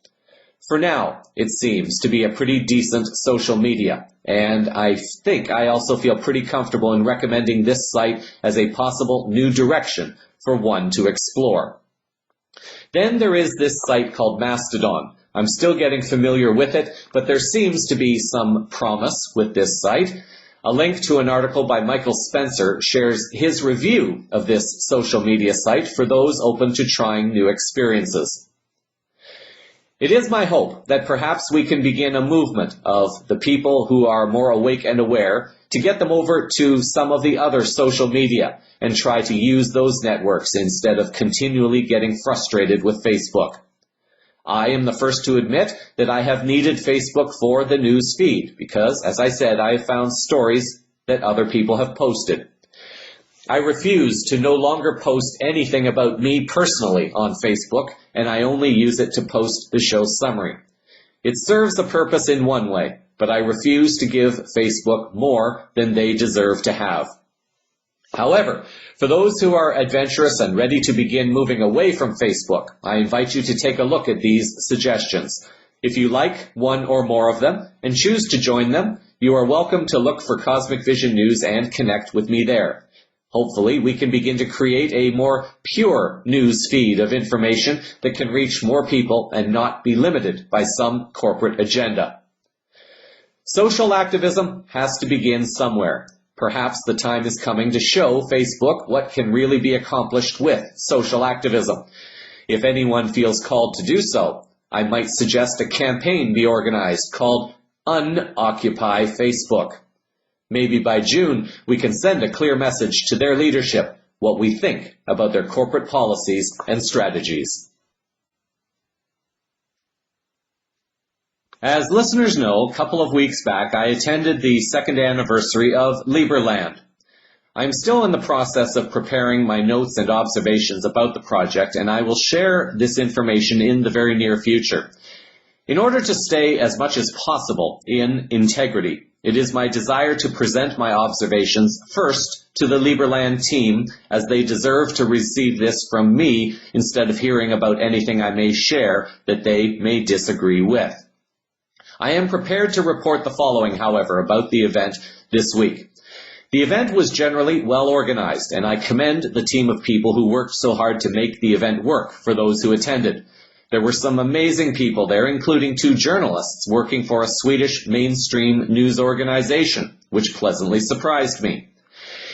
For now, it seems to be a pretty decent social media, and I think I also feel pretty comfortable in recommending this site as a possible new direction for one to explore. Then there is this site called Mastodon. I'm still getting familiar with it, but there seems to be some promise with this site. A link to an article by Michael Spencer shares his review of this social media site for those open to trying new experiences. It is my hope that perhaps we can begin a movement of the people who are more awake and aware to get them over to some of the other social media and try to use those networks instead of continually getting frustrated with Facebook. I am the first to admit that I have needed Facebook for the news feed because, as I said, I have found stories that other people have posted. I refuse to no longer post anything about me personally on Facebook, and I only use it to post the show summary. It serves a purpose in one way, but I refuse to give Facebook more than they deserve to have. However, for those who are adventurous and ready to begin moving away from Facebook, I invite you to take a look at these suggestions. If you like one or more of them and choose to join them, you are welcome to look for Cosmic Vision News and connect with me there. Hopefully, we can begin to create a more pure news feed of information that can reach more people and not be limited by some corporate agenda. Social activism has to begin somewhere. Perhaps the time is coming to show Facebook what can really be accomplished with social activism. If anyone feels called to do so, I might suggest a campaign be organized called Unoccupy Facebook. Maybe by June, we can send a clear message to their leadership what we think about their corporate policies and strategies. As listeners know, a couple of weeks back, I attended the second anniversary of Liberland. I'm still in the process of preparing my notes and observations about the project, and I will share this information in the very near future. In order to stay as much as possible in integrity, it is my desire to present my observations first to the Liberland team, as they deserve to receive this from me instead of hearing about anything I may share that they may disagree with. I am prepared to report the following, however, about the event this week. The event was generally well organized, and I commend the team of people who worked so hard to make the event work for those who attended. There were some amazing people there, including 2 journalists working for a Swedish mainstream news organization, which pleasantly surprised me.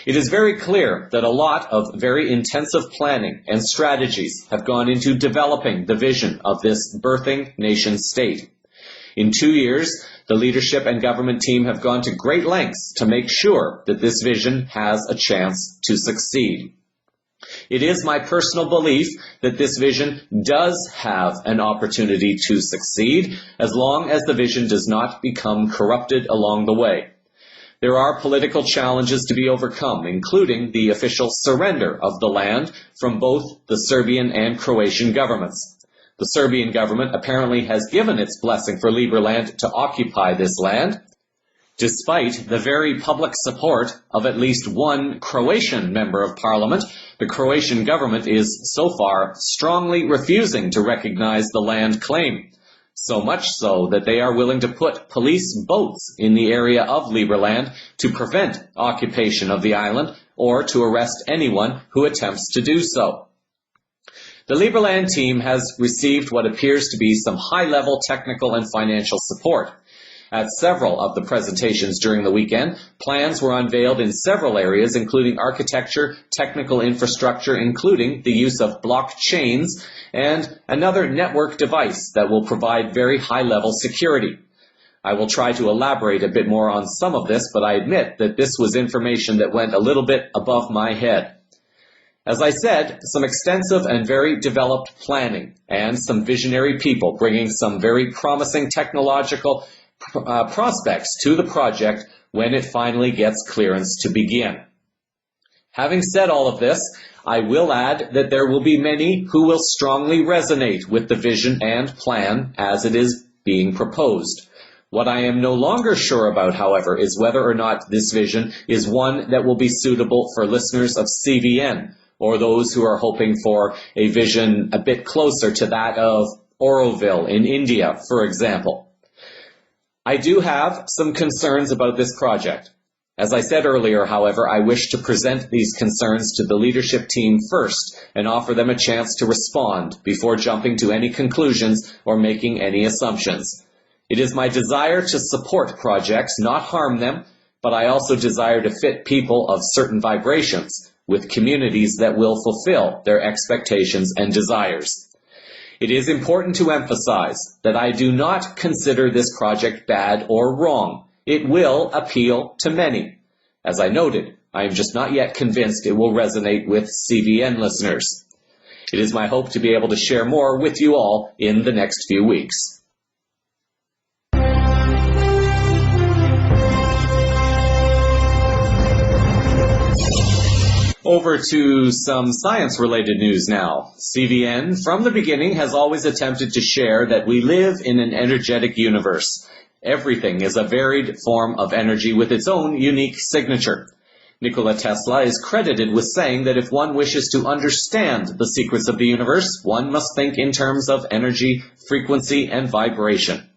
It is very clear that a lot of very intensive planning and strategies have gone into developing the vision of this birthing nation-state. In 2 years, the leadership and government team have gone to great lengths to make sure that this vision has a chance to succeed. It is my personal belief that this vision does have an opportunity to succeed, as long as the vision does not become corrupted along the way. There are political challenges to be overcome, including the official surrender of the land from both the Serbian and Croatian governments. The Serbian government apparently has given its blessing for Liberland to occupy this land, despite the very public support of at least one Croatian member of parliament. The Croatian government is so far strongly refusing to recognize the land claim, so much so that they are willing to put police boats in the area of Liberland to prevent occupation of the island or to arrest anyone who attempts to do so. The Liberland team has received what appears to be some high-level technical and financial support. At several of the presentations during the weekend, plans were unveiled in several areas, including architecture, technical infrastructure, including the use of blockchains, and another network device that will provide very high-level security. I will try to elaborate a bit more on some of this, but I admit that this was information that went a little bit above my head. As I said, some extensive and very developed planning, and some visionary people bringing some very promising technological prospects to the project when it finally gets clearance to begin. Having said all of this, I will add that there will be many who will strongly resonate with the vision and plan as it is being proposed. What I am no longer sure about, however, is whether or not this vision is one that will be suitable for listeners of CVN, or those who are hoping for a vision a bit closer to that of Oroville in India, for example. I do have some concerns about this project. As I said earlier, however, I wish to present these concerns to the leadership team first and offer them a chance to respond before jumping to any conclusions or making any assumptions. It is my desire to support projects, not harm them, but I also desire to fit people of certain vibrations with communities that will fulfill their expectations and desires. It is important to emphasize that I do not consider this project bad or wrong. It will appeal to many. As I noted, I am just not yet convinced it will resonate with CVN listeners. It is my hope to be able to share more with you all in the next few weeks. Over to some science-related news now. CVN, from the beginning, has always attempted to share that we live in an energetic universe. Everything is a varied form of energy with its own unique signature. Nikola Tesla is credited with saying that if one wishes to understand the secrets of the universe, one must think in terms of energy, frequency, and vibration.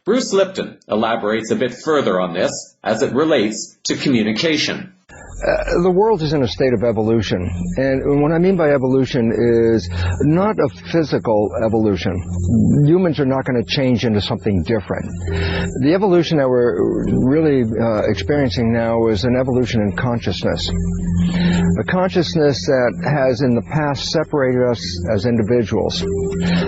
Bruce Lipton elaborates a bit further on this as it relates to communication. The world is in a state of evolution, and what I mean by evolution is not a physical evolution. Humans are not going to change into something different. The evolution that we're really experiencing now is an evolution in consciousness. A consciousness that has in the past separated us as individuals.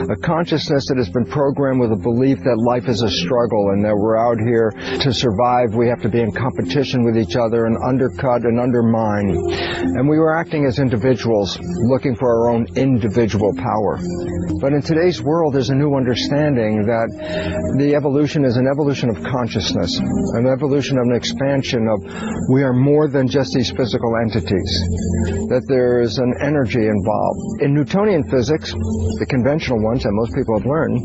A consciousness that has been programmed with a belief that life is a struggle and that we're out here to survive. We have to be in competition with each other and undercut and undermine. And we were acting as individuals, looking for our own individual power. But in today's world, there's a new understanding that the evolution is an evolution of consciousness, an evolution of an expansion of we are more than just these physical entities. that there is an energy involved. In Newtonian physics, the conventional ones that most people have learned,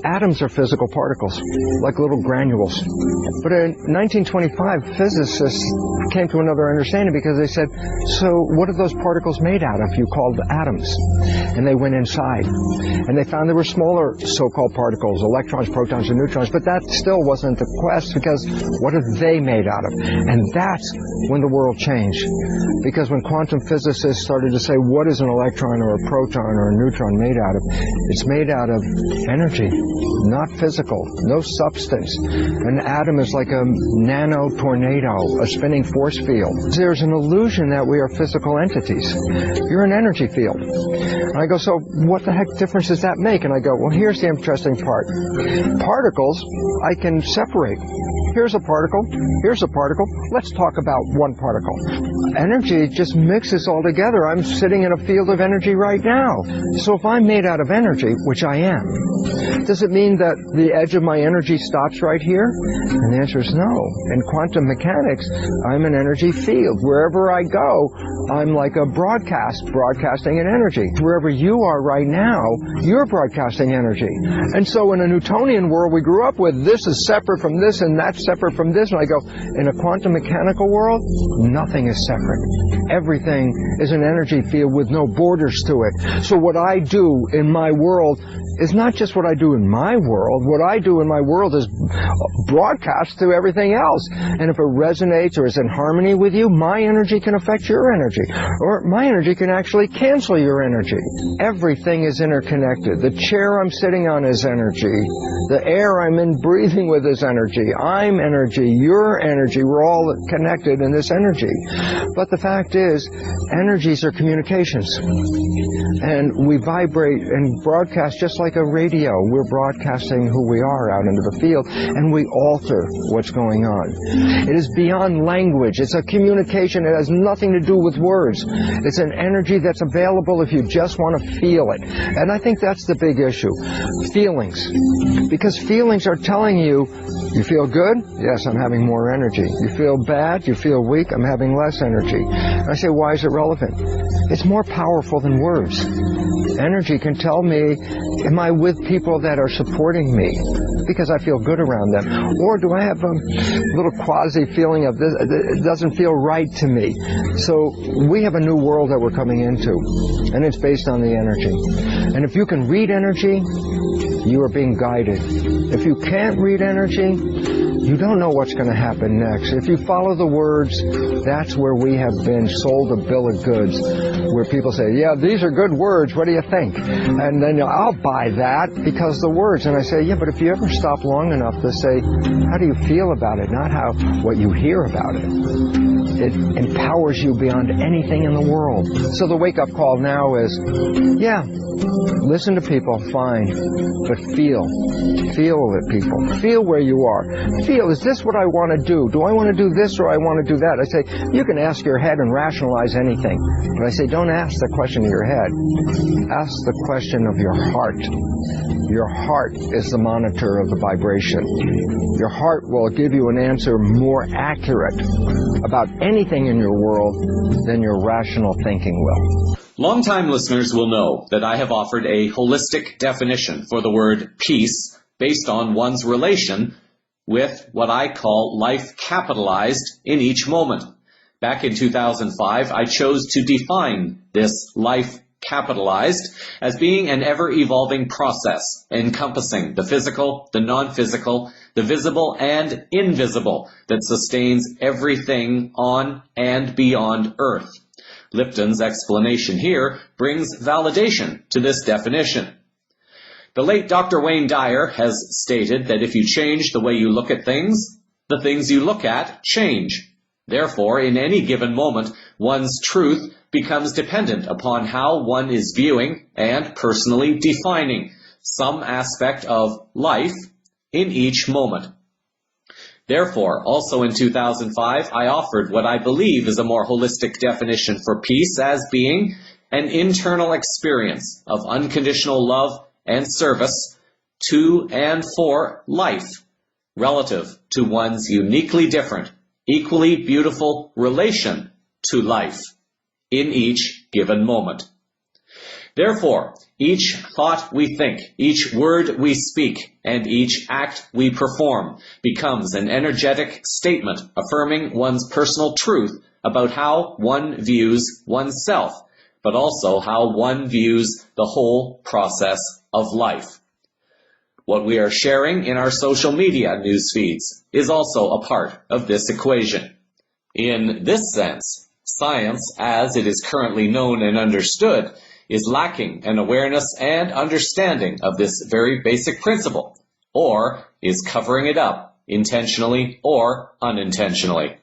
atoms are physical particles, like little granules. But in 1925, physicists came to another understanding because they said, so what are those particles made out of you called atoms? And they went inside, and they found there were smaller so-called particles, electrons, protons, and neutrons, but that still wasn't the quest, because what are they made out of? And that's when the world changed. Because when quantum physicists started to say, what is an electron or a proton or a neutron made out of? It's made out of energy, not physical, no substance. An atom is like a nano tornado, a spinning force field. There's an illusion that we are physical entities. You're an energy field. And I go, so what the heck difference does that make? And I go, well, here's the interesting part. Particles, I can separate. Here's a particle, here's a particle. Let's talk about one particle. Energy just mixes all together. I'm sitting in a field of energy right now. So if I'm made out of energy, which I am, does it mean that the edge of my energy stops right here? And the answer is no. In quantum mechanics, I'm an energy field. Wherever I go, I'm like a broadcasting an energy. Wherever you are right now, you're broadcasting energy. And so in a Newtonian world we grew up with, this is separate from this and that's separate from this. And I go, in a quantum mechanical world, nothing is separate. Everything is an energy field with no borders to it. So what I do in my world is not just what I do in my world. What I do in my world is broadcast to everything else. And if it resonates or is in harmony with you, my energy can affect your energy. Or my energy can actually cancel your energy. Everything is interconnected. The chair I'm sitting on is energy. The air I'm in breathing with is energy. I'm energy. You're energy. We're all connected in this energy. But the fact is, energies are communications. And we vibrate and broadcast just like a radio. We're broadcasting who we are out into the field, and we alter what's going on. It is beyond language. It's a communication. It has nothing to do with words. It's an energy that's available if you just want to feel it. And I think that's the big issue. Feelings. Because feelings are telling you, you feel good? Yes, I'm having more energy. You feel bad? You feel weak? I'm having less energy. And I say, why is it relevant? It's more powerful than words. Energy can tell me, am I with people that are supporting me because I feel good around them? Or do I have a little quasi feeling of this, it doesn't feel right to me? So we have a new world that we're coming into, and it's based on the energy. And if you can read energy, you are being guided. If you can't read energy, you don't know what's going to happen next. If you follow the words, that's where we have been sold a bill of goods, where people say, yeah, these are good words, what do you think? And then I'll buy that because the words. And I say, yeah, but if you ever stop long enough to say, how do you feel about it, not what you hear about it. It empowers you beyond anything in the world. So the wake-up call now is, yeah, listen to people, fine, but feel. Feel it, people. Feel where you are. Feel, is this what I want to do? Do I want to do this or I want to do that? I say, you can ask your head and rationalize anything. But I say, don't ask the question of your head. Ask the question of your heart. Your heart is the monitor of the vibration. Your heart will give you an answer more accurate about anything in your world than your rational thinking will. Longtime listeners will know that I have offered a holistic definition for the word peace based on one's relation with what I call life capitalized in each moment. Back in 2005, I chose to define this life capitalized as being an ever-evolving process encompassing the physical, the non-physical, the visible and invisible that sustains everything on and beyond Earth. Lipton's explanation here brings validation to this definition. The late Dr. Wayne Dyer has stated that if you change the way you look at things, the things you look at change. Therefore, in any given moment, one's truth becomes dependent upon how one is viewing and personally defining some aspect of life in each moment. Therefore, also in 2005, I offered what I believe is a more holistic definition for peace as being an internal experience of unconditional love and service to and for life, relative to one's uniquely different, equally beautiful relation to life in each given moment. Therefore, each thought we think, each word we speak, and each act we perform becomes an energetic statement affirming one's personal truth about how one views oneself, but also how one views the whole process of life. What we are sharing in our social media news feeds is also a part of this equation. In this sense, science, as it is currently known and understood, is lacking an awareness and understanding of this very basic principle, or is covering it up intentionally or unintentionally.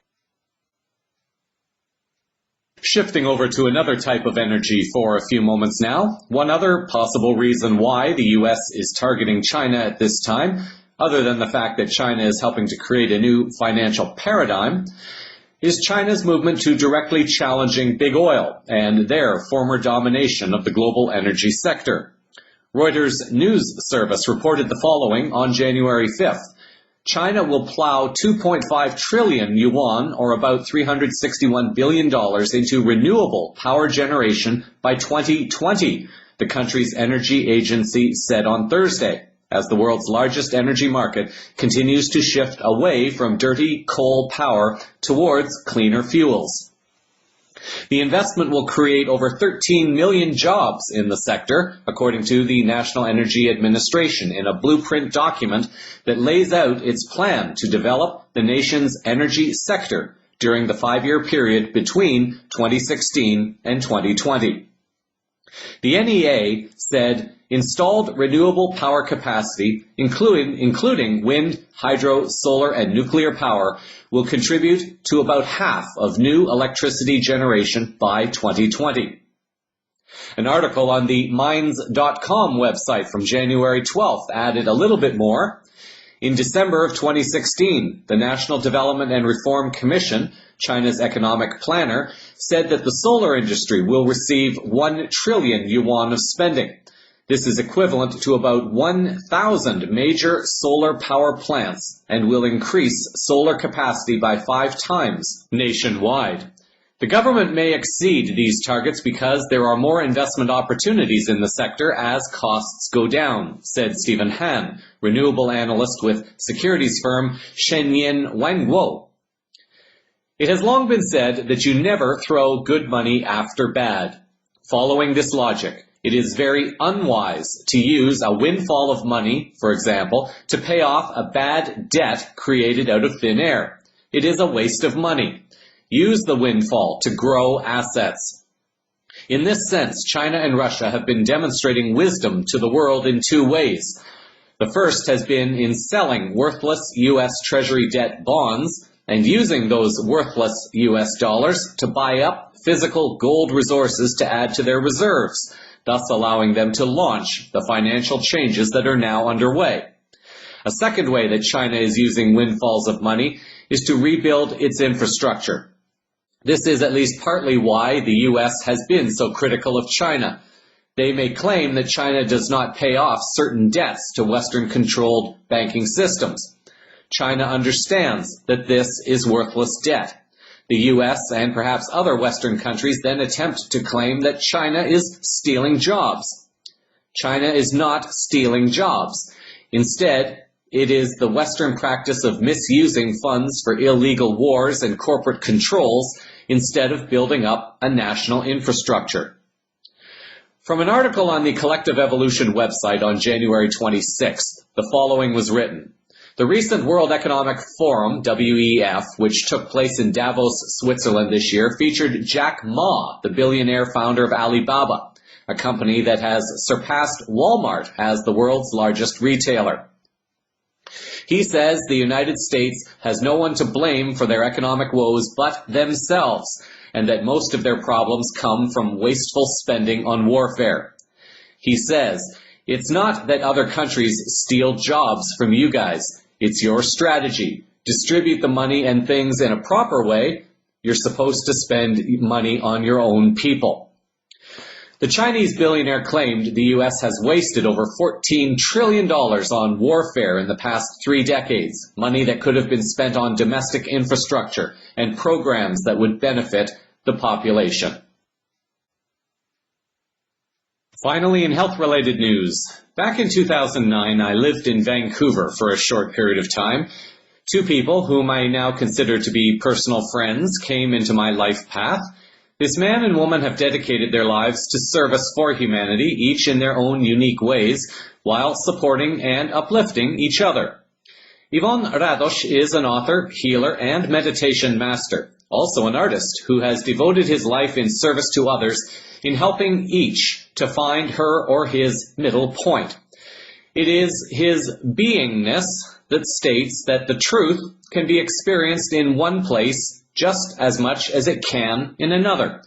Shifting over to another type of energy for a few moments now, one other possible reason why the U.S. is targeting China at this time, other than the fact that China is helping to create a new financial paradigm, is China's movement to directly challenging big oil and their former domination of the global energy sector. Reuters news service reported the following on January 5th. China will plow 2.5 trillion yuan, or about $361 billion, into renewable power generation by 2020, the country's energy agency said on Thursday, as the world's largest energy market continues to shift away from dirty coal power towards cleaner fuels. The investment will create over 13 million jobs in the sector, according to the National Energy Administration, in a blueprint document that lays out its plan to develop the nation's energy sector during the 5-year period between 2016 and 2020. The NEA said installed renewable power capacity, including wind, hydro, solar, and nuclear power, will contribute to about half of new electricity generation by 2020. An article on the Minds.com website from January 12th added a little bit more. In December of 2016, the National Development and Reform Commission, China's economic planner, said that the solar industry will receive 1 trillion yuan of spending. This is equivalent to about 1,000 major solar power plants and will increase solar capacity by 5 times nationwide. The government may exceed these targets because there are more investment opportunities in the sector as costs go down, said Stephen Han, renewable analyst with securities firm Shenyan Wangguo. It has long been said that you never throw good money after bad. Following this logic, it is very unwise to use a windfall of money, for example, to pay off a bad debt created out of thin air. It is a waste of money. Use the windfall to grow assets. In this sense, China and Russia have been demonstrating wisdom to the world in 2 ways. The first has been in selling worthless U.S. Treasury debt bonds and using those worthless U.S. dollars to buy up physical gold resources to add to their reserves, thus allowing them to launch the financial changes that are now underway. A second way that China is using windfalls of money is to rebuild its infrastructure. This is at least partly why the U.S. has been so critical of China. They may claim that China does not pay off certain debts to Western-controlled banking systems. China understands that this is worthless debt. The U.S. and perhaps other Western countries then attempt to claim that China is stealing jobs. China is not stealing jobs. Instead, it is the Western practice of misusing funds for illegal wars and corporate controls instead of building up a national infrastructure. From an article on the Collective Evolution website on January 26th, the following was written. The recent World Economic Forum, WEF, which took place in Davos, Switzerland this year, featured Jack Ma, the billionaire founder of Alibaba, a company that has surpassed Walmart as the world's largest retailer. He says the United States has no one to blame for their economic woes but themselves, and that most of their problems come from wasteful spending on warfare. He says, it's not that other countries steal jobs from you guys. It's your strategy. Distribute the money and things in a proper way. You're supposed to spend money on your own people. The Chinese billionaire claimed the U.S. has wasted over $14 trillion on warfare in the past 3 decades, money that could have been spent on domestic infrastructure and programs that would benefit the population. Finally, in health-related news, back in 2009, I lived in Vancouver for a short period of time. Two people, whom I now consider to be personal friends, came into my life path. This man and woman have dedicated their lives to service for humanity, each in their own unique ways, while supporting and uplifting each other. Ivan Radosh is an author, healer, and meditation master, also an artist who has devoted his life in service to others in helping each to find her or his middle point. It is his beingness that states that the truth can be experienced in one place just as much as it can in another.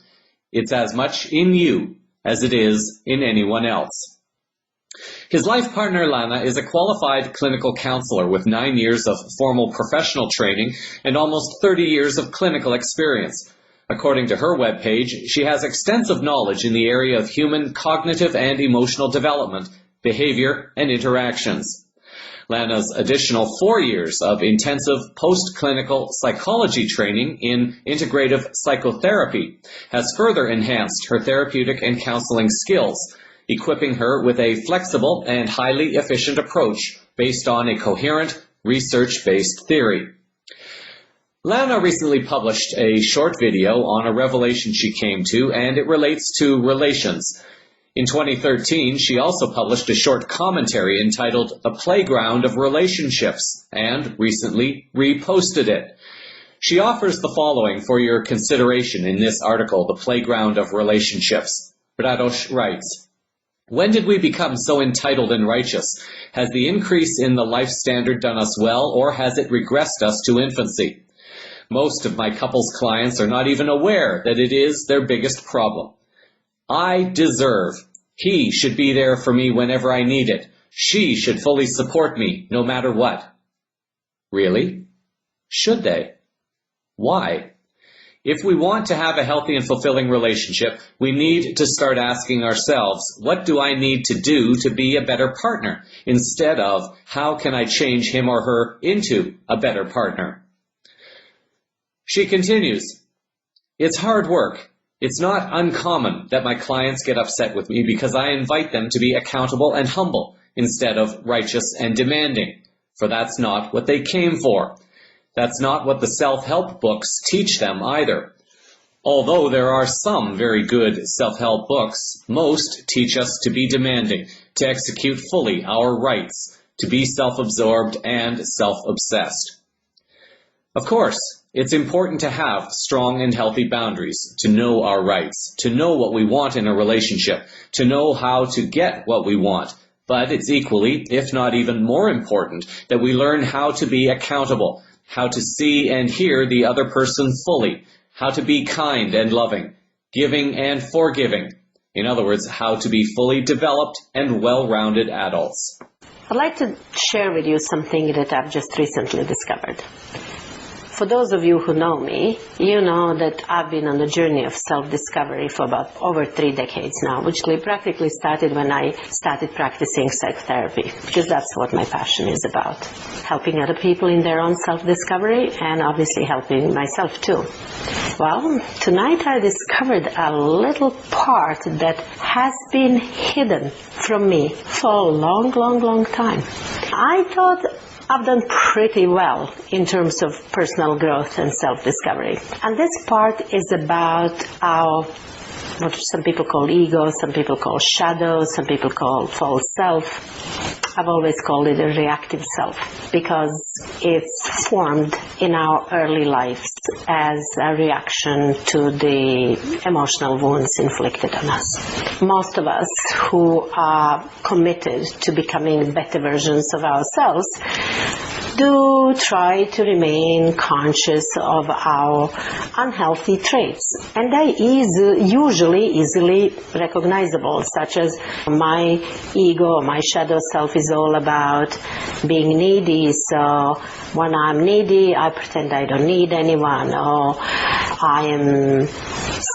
It's as much in you as it is in anyone else. His life partner, Lana, is a qualified clinical counselor with 9 years of formal professional training and almost 30 years of clinical experience. According to her webpage, she has extensive knowledge in the area of human cognitive and emotional development, behavior, and interactions. Lana's additional 4 years of intensive post-clinical psychology training in integrative psychotherapy has further enhanced her therapeutic and counseling skills, equipping her with a flexible and highly efficient approach based on a coherent, research-based theory. Lana recently published a short video on a revelation she came to, and it relates to relations. In 2013, she also published a short commentary entitled The Playground of Relationships, and recently reposted it. She offers the following for your consideration in this article, The Playground of Relationships. Radosh writes, "When did we become so entitled and righteous? Has the increase in the life standard done us well, or has it regressed us to infancy? Most of my couples clients are not even aware that it is their biggest problem. I deserve. He should be there for me whenever I need it. She should fully support me, no matter what." Really? Should they? Why? If we want to have a healthy and fulfilling relationship, we need to start asking ourselves, what do I need to do to be a better partner, instead of, how can I change him or her into a better partner? She continues, "It's hard work. It's not uncommon that my clients get upset with me because I invite them to be accountable and humble instead of righteous and demanding, for that's not what they came for. That's not what the self-help books teach them either. Although there are some very good self-help books, most teach us to be demanding, to execute fully our rights, to be self-absorbed and self-obsessed. Of course, it's important to have strong and healthy boundaries, to know our rights, to know what we want in a relationship, to know how to get what we want. But it's equally, if not even more important, that we learn how to be accountable, how to see and hear the other person fully, how to be kind and loving, giving and forgiving. In other words, how to be fully developed and well-rounded adults." I'd like to share with you something that I've just recently discovered. For those of you who know me, you know that I've been on a journey of self-discovery for about over 3 decades now, which practically started when I started practicing psychotherapy, because that's what my passion is about. Helping other people in their own self-discovery, and obviously helping myself too. Well, tonight I discovered a little part that has been hidden from me for a long, long, long time. I thought I've done pretty well in terms of personal growth and self-discovery. And this part is about our, what some people call ego, some people call shadow, some people call false self. I've always called it a reactive self because it's formed in our early lives as a reaction to the emotional wounds inflicted on us. Most of us who are committed to becoming better versions of ourselves do try to remain conscious of our unhealthy traits, and they usually easily recognizable, such as my ego, my shadow self is all about being needy, so when I'm needy I pretend I don't need anyone, or I am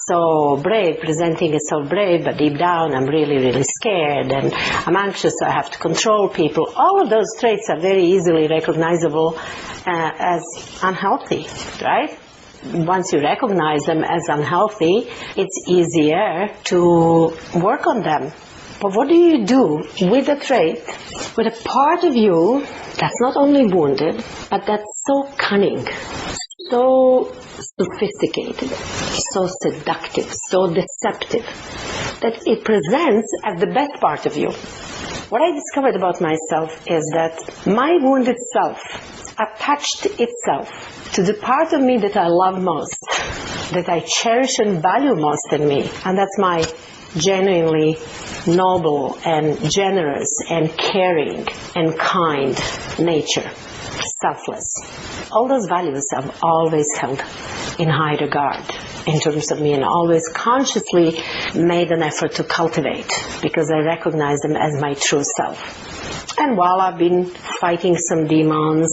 so brave, presenting as so brave, but deep down I'm really, really scared, and I'm anxious, so I have to control people. All of those traits are very easily recognizable as unhealthy, right? Once you recognize them as unhealthy, it's easier to work on them But what do you do with a trait, with a part of you that's not only wounded, but that's so cunning, so sophisticated, so seductive, so deceptive, that it presents as the best part of you? What I discovered about myself is that my wounded self attached itself to the part of me that I love most, that I cherish and value most in me, and that's my genuinely noble and generous and caring and kind nature, selfless. All those values I've always held in high regard in terms of me, and always consciously made an effort to cultivate, because I recognize them as my true self. And while I've been fighting some demons,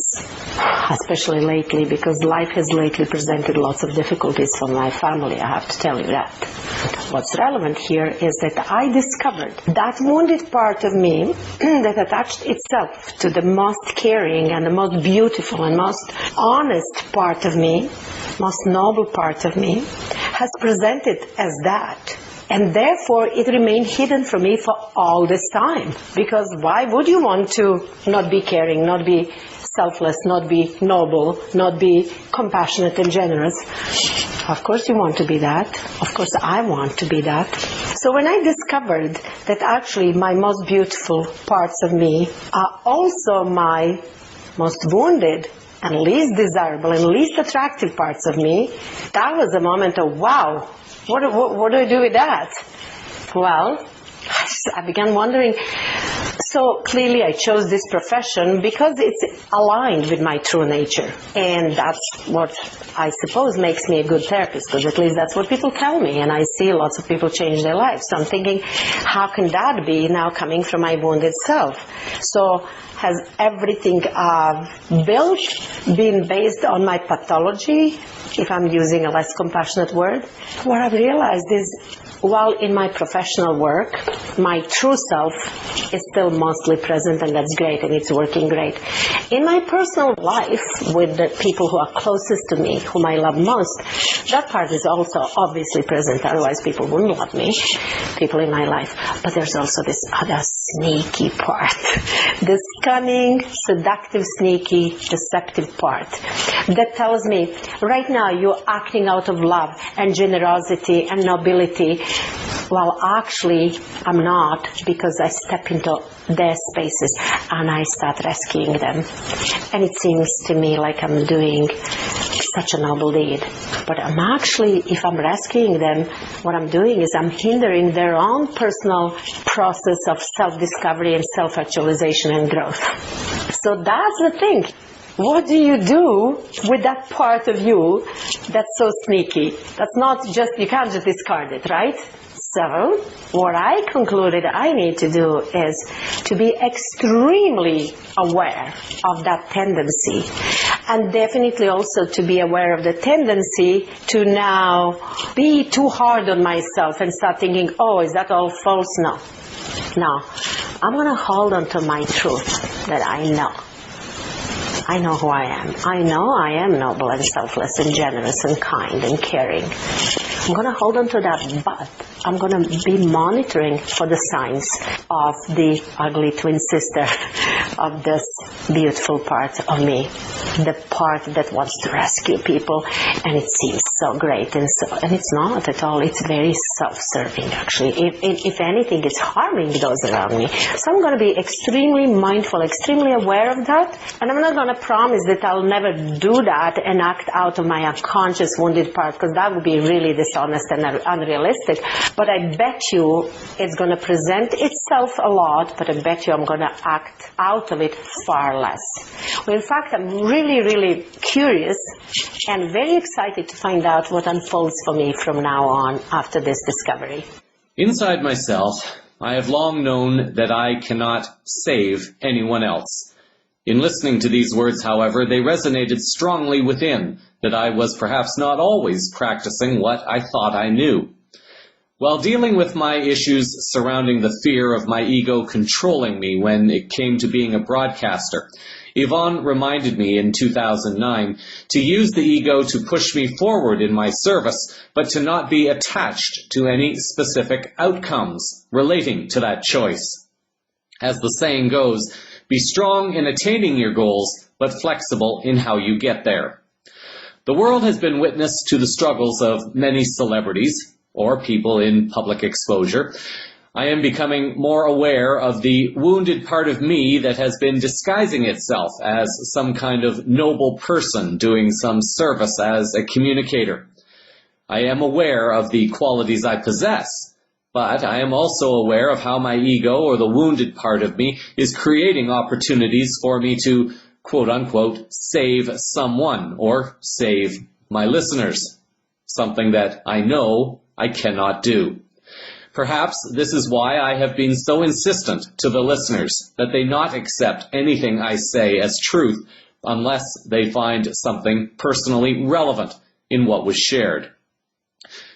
especially lately, because life has lately presented lots of difficulties for my family, I have to tell you that. What's relevant here is that I discovered that wounded part of me that attached itself to the most caring and the most beautiful and most honest part of me, most noble part of me, has presented as that. And therefore, it remained hidden from me for all this time. Because why would you want to not be caring, not be selfless, not be noble, not be compassionate and generous? Of course you want to be that. Of course I want to be that. So when I discovered that actually my most beautiful parts of me are also my most wounded and least desirable and least attractive parts of me, that was a moment of, wow, what do I do with that? Well, I began wondering. So clearly I chose this profession because it's aligned with my true nature. And that's what I suppose makes me a good therapist, because at least that's what people tell me. And I see lots of people change their lives. So I'm thinking, how can that be now coming from my wounded self? So has everything I've built been based on my pathology, if I'm using a less compassionate word? What I've realized is, while in my professional work, my true self is still mostly present, and that's great, and it's working great. In my personal life, with the people who are closest to me, whom I love most, that part is also obviously present, otherwise people wouldn't love me, people in my life. But there's also this other sneaky part, this cunning, seductive, sneaky, deceptive part that tells me, right now you're acting out of love and generosity and nobility, while actually I'm not, because I step into their spaces and I start rescuing them. And it seems to me like I'm doing such a noble deed. But I'm actually, if I'm rescuing them, what I'm doing is I'm hindering their own personal process of self-discovery and self-actualization and growth. So that's the thing. What do you do with that part of you that's so sneaky? That's not just, you can't just discard it, right? So, what I concluded I need to do is to be extremely aware of that tendency, and definitely also to be aware of the tendency to now be too hard on myself and start thinking, oh, is that all false? No. No. I'm going to hold on to my truth that I know. I know who I am. I know I am noble and selfless and generous and kind and caring. I'm going to hold on to that, but I'm going to be monitoring for the signs of the ugly twin sister of this beautiful part of me, the part that wants to rescue people, and it seems so great, and it's not at all. It's very self-serving, actually. If anything, it's harming those around me. So I'm going to be extremely mindful, extremely aware of that, and I'm not going to promise that I'll never do that and act out of my unconscious wounded part, because that would be really dishonest and unrealistic. But I bet you it's going to present itself a lot, but I bet you I'm going to act out of it far less. Well, in fact, I'm really, really curious and very excited to find out what unfolds for me from now on after this discovery. Inside myself, I have long known that I cannot save anyone else. In listening to these words, however, they resonated strongly within, that I was perhaps not always practicing what I thought I knew. While dealing with my issues surrounding the fear of my ego controlling me when it came to being a broadcaster, Yvonne reminded me in 2009 to use the ego to push me forward in my service, but to not be attached to any specific outcomes relating to that choice. As the saying goes, be strong in attaining your goals, but flexible in how you get there. The world has been witness to the struggles of many celebrities, or people in public exposure. I am becoming more aware of the wounded part of me that has been disguising itself as some kind of noble person doing some service as a communicator. I am aware of the qualities I possess, but I am also aware of how my ego, or the wounded part of me, is creating opportunities for me to, quote-unquote, save someone, or save my listeners, something that I know I cannot do. Perhaps this is why I have been so insistent to the listeners that they not accept anything I say as truth unless they find something personally relevant in what was shared.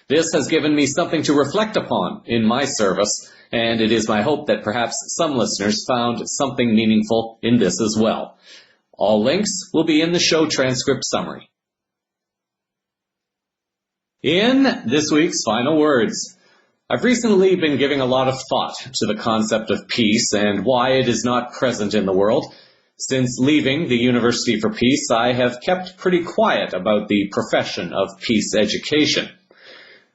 This has given me something to reflect upon in my service, and it is my hope that perhaps some listeners found something meaningful in this as well. All links will be in the show transcript summary. In this week's final words, I've recently been giving a lot of thought to the concept of peace and why it is not present in the world. Since leaving the University for Peace, I have kept pretty quiet about the profession of peace education.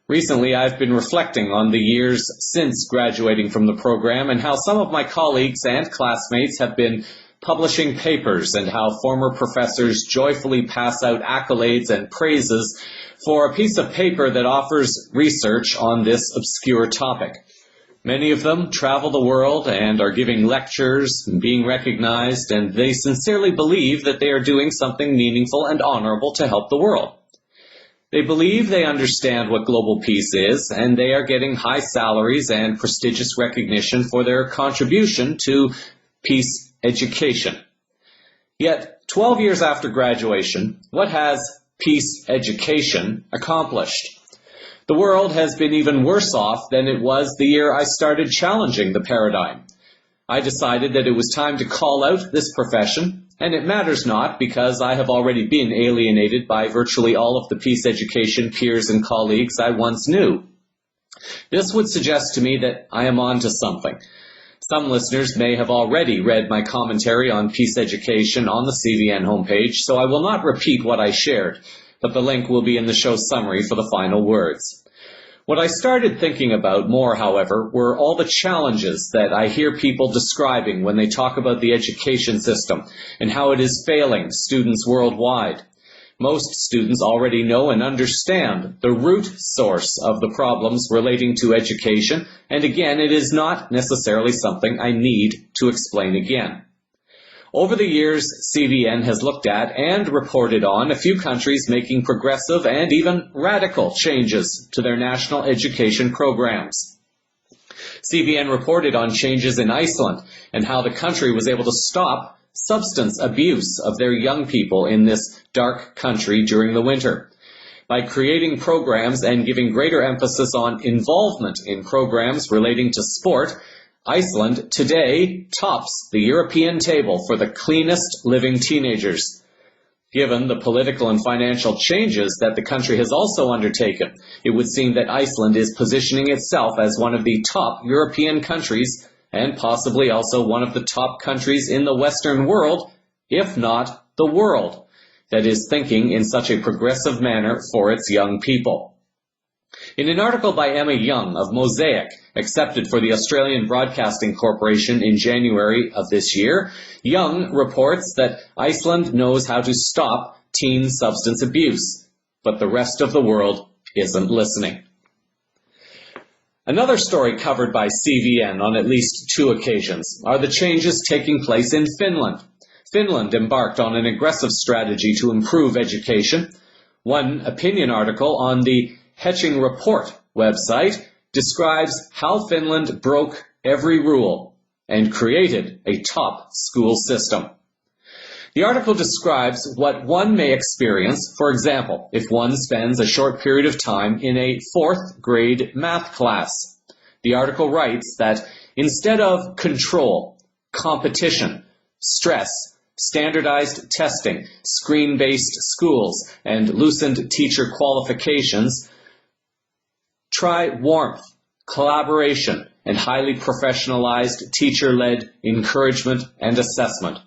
Recently, I've been reflecting on the years since graduating from the program and how some of my colleagues and classmates have been publishing papers and how former professors joyfully pass out accolades and praises for a piece of paper that offers research on this obscure topic. Many of them travel the world and are giving lectures and being recognized, and they sincerely believe that they are doing something meaningful and honorable to help the world. They believe they understand what global peace is, and they are getting high salaries and prestigious recognition for their contribution to peace education. Yet, 12 years after graduation, what has peace education accomplished? The world has been even worse off than it was the year I started challenging the paradigm. I decided that it was time to call out this profession, and it matters not because I have already been alienated by virtually all of the peace education peers and colleagues I once knew. This would suggest to me that I am on to something. Some listeners may have already read my commentary on peace education on the CVN homepage, so I will not repeat what I shared, but the link will be in the show summary for the final words. What I started thinking about more, however, were all the challenges that I hear people describing when they talk about the education system and how it is failing students worldwide. Most students already know and understand the root source of the problems relating to education, and again, it is not necessarily something I need to explain again. Over the years, CVN has looked at and reported on a few countries making progressive and even radical changes to their national education programs. CVN reported on changes in Iceland and how the country was able to stop substance abuse of their young people in this dark country during the winter. By creating programs and giving greater emphasis on involvement in programs relating to sport, Iceland today tops the European table for the cleanest living teenagers. Given the political and financial changes that the country has also undertaken, it would seem that Iceland is positioning itself as one of the top European countries and possibly also one of the top countries in the Western world, if not the world, that is thinking in such a progressive manner for its young people. In an article by Emma Young of Mosaic, accepted for the Australian Broadcasting Corporation in January of this year, Young reports that Iceland knows how to stop teen substance abuse, but the rest of the world isn't listening. Another story covered by CVN on at least 2 occasions are the changes taking place in Finland. Finland embarked on an aggressive strategy to improve education. One opinion article on the Hetching Report website describes how Finland broke every rule and created a top school system. The article describes what one may experience, for example, if one spends a short period of time in a 4th grade math class. The article writes that instead of control, competition, stress, standardized testing, screen-based schools, and loosened teacher qualifications. Try warmth, collaboration, and highly professionalized teacher-led encouragement and assessment.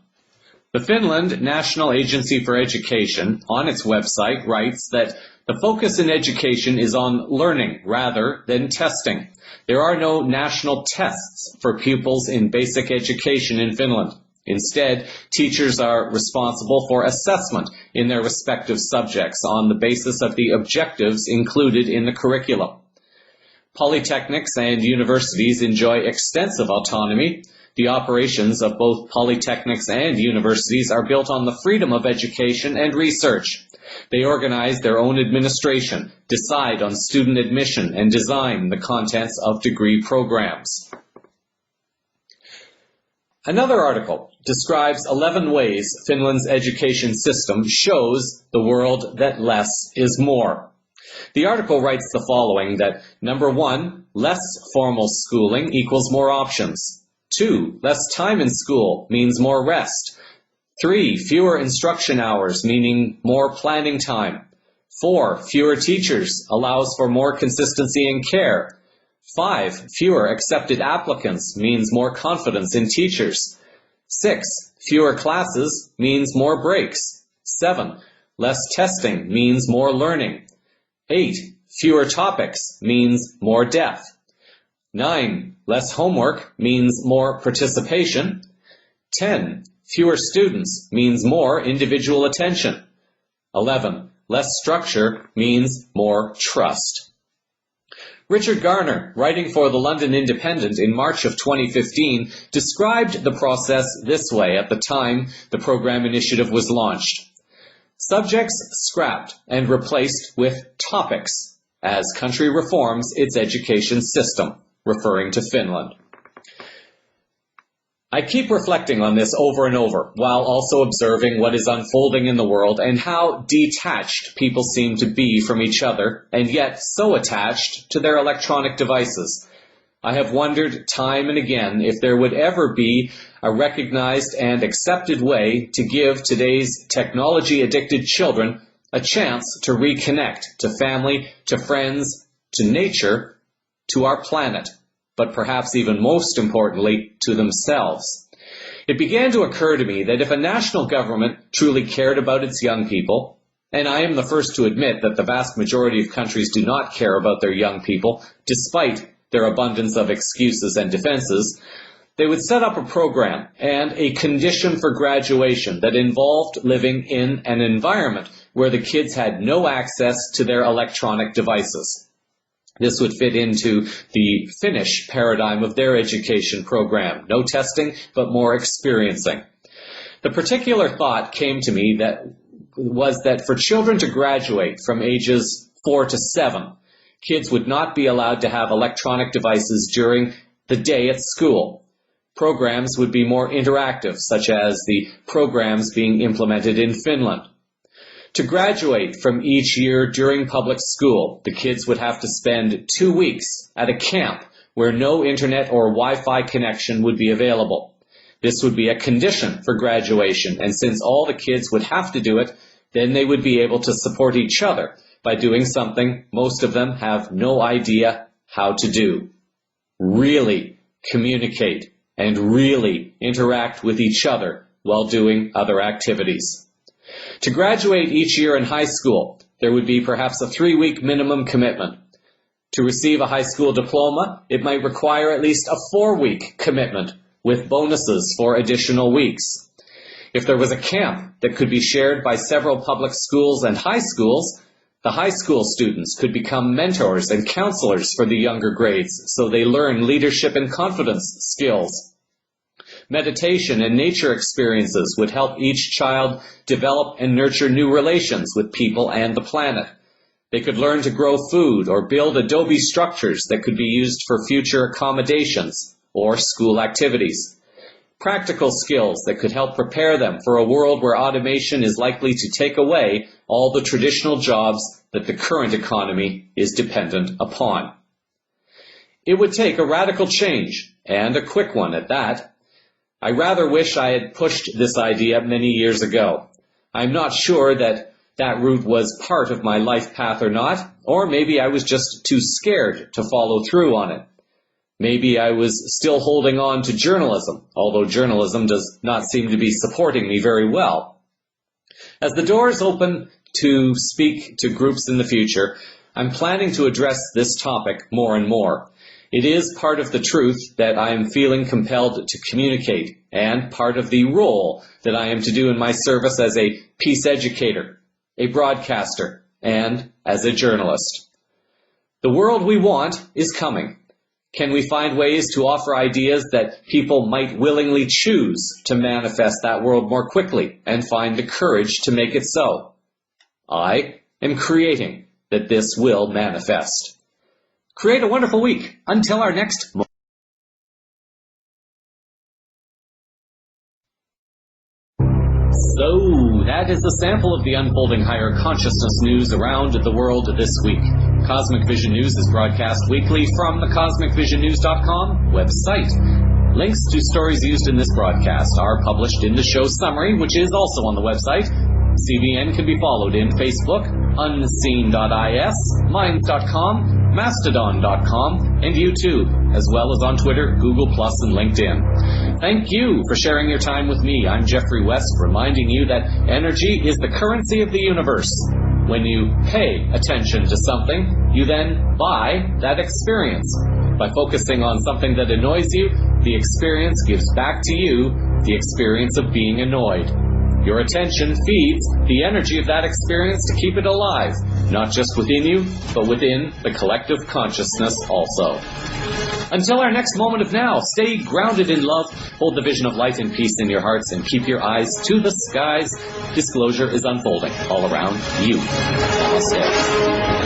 The Finland National Agency for Education, on its website, writes that the focus in education is on learning rather than testing. There are no national tests for pupils in basic education in Finland. Instead, teachers are responsible for assessment in their respective subjects on the basis of the objectives included in the curriculum. Polytechnics and universities enjoy extensive autonomy. The operations of both polytechnics and universities are built on the freedom of education and research. They organize their own administration, decide on student admission, and design the contents of degree programs. Another article describes 11 ways Finland's education system shows the world that less is more. The article writes the following, that number 1, less formal schooling equals more options. 2, less time in school means more rest. 3, fewer instruction hours, meaning more planning time. 4, fewer teachers allows for more consistency in care. 5, fewer accepted applicants means more confidence in teachers. 6, fewer classes means more breaks. 7, less testing means more learning. 8, fewer topics means more depth. 9, less homework means more participation. 10, fewer students means more individual attention. 11, less structure means more trust. Richard Garner, writing for the London Independent in March of 2015, described the process this way at the time the program initiative was launched. Subjects scrapped and replaced with topics as country reforms its education system, referring to Finland. I keep reflecting on this over and over, while also observing what is unfolding in the world and how detached people seem to be from each other, and yet so attached to their electronic devices. I have wondered time and again if there would ever be a recognized and accepted way to give today's technology-addicted children a chance to reconnect to family, to friends, to nature, to our planet, but perhaps even most importantly, to themselves. It began to occur to me that if a national government truly cared about its young people, and I am the first to admit that the vast majority of countries do not care about their young people, despite their abundance of excuses and defenses, they would set up a program and a condition for graduation that involved living in an environment where the kids had no access to their electronic devices. This would fit into the Finnish paradigm of their education program. No testing, but more experiencing. The particular thought came to me that for children to graduate from ages 4 to 7, kids would not be allowed to have electronic devices during the day at school. Programs would be more interactive, such as the programs being implemented in Finland. To graduate from each year during public school, the kids would have to spend 2 weeks at a camp where no internet or Wi-Fi connection would be available. This would be a condition for graduation, and since all the kids would have to do it, then they would be able to support each other by doing something most of them have no idea how to do. Really communicate and really interact with each other while doing other activities. To graduate each year in high school, there would be perhaps a 3-week minimum commitment. To receive a high school diploma, it might require at least a 4-week commitment with bonuses for additional weeks. If there was a camp that could be shared by several public schools and high schools, the high school students could become mentors and counselors for the younger grades, so they learn leadership and confidence skills. Meditation and nature experiences would help each child develop and nurture new relations with people and the planet. They could learn to grow food or build adobe structures that could be used for future accommodations or school activities. Practical skills that could help prepare them for a world where automation is likely to take away all the traditional jobs that the current economy is dependent upon. It would take a radical change, and a quick one at that. I rather wish I had pushed this idea many years ago. I'm not sure that route was part of my life path or not, or maybe I was just too scared to follow through on it. Maybe I was still holding on to journalism, although journalism does not seem to be supporting me very well. As the doors open to speak to groups in the future, I'm planning to address this topic more and more. It is part of the truth that I am feeling compelled to communicate, and part of the role that I am to do in my service as a peace educator, a broadcaster, and as a journalist. The world we want is coming. Can we find ways to offer ideas that people might willingly choose to manifest that world more quickly and find the courage to make it so? I am creating that this will manifest. Create a wonderful week. Until our next So, that is a sample of the unfolding higher consciousness news around the world this week. Cosmic Vision News is broadcast weekly from the CosmicVisionNews.com website. Links to stories used in this broadcast are published in the show summary, which is also on the website. CVN can be followed in Facebook, Unseen.is, Minds.com, Mastodon.com, and YouTube, as well as on Twitter, Google+, and LinkedIn. Thank you for sharing your time with me. I'm Jeffrey West, reminding you that energy is the currency of the universe. When you pay attention to something, you then buy that experience. By focusing on something that annoys you, the experience gives back to you the experience of being annoyed. Your attention feeds the energy of that experience to keep it alive, not just within you, but within the collective consciousness also. Until our next moment of now, stay grounded in love, hold the vision of light and peace in your hearts, and keep your eyes to the skies. Disclosure is unfolding all around you. Namaste.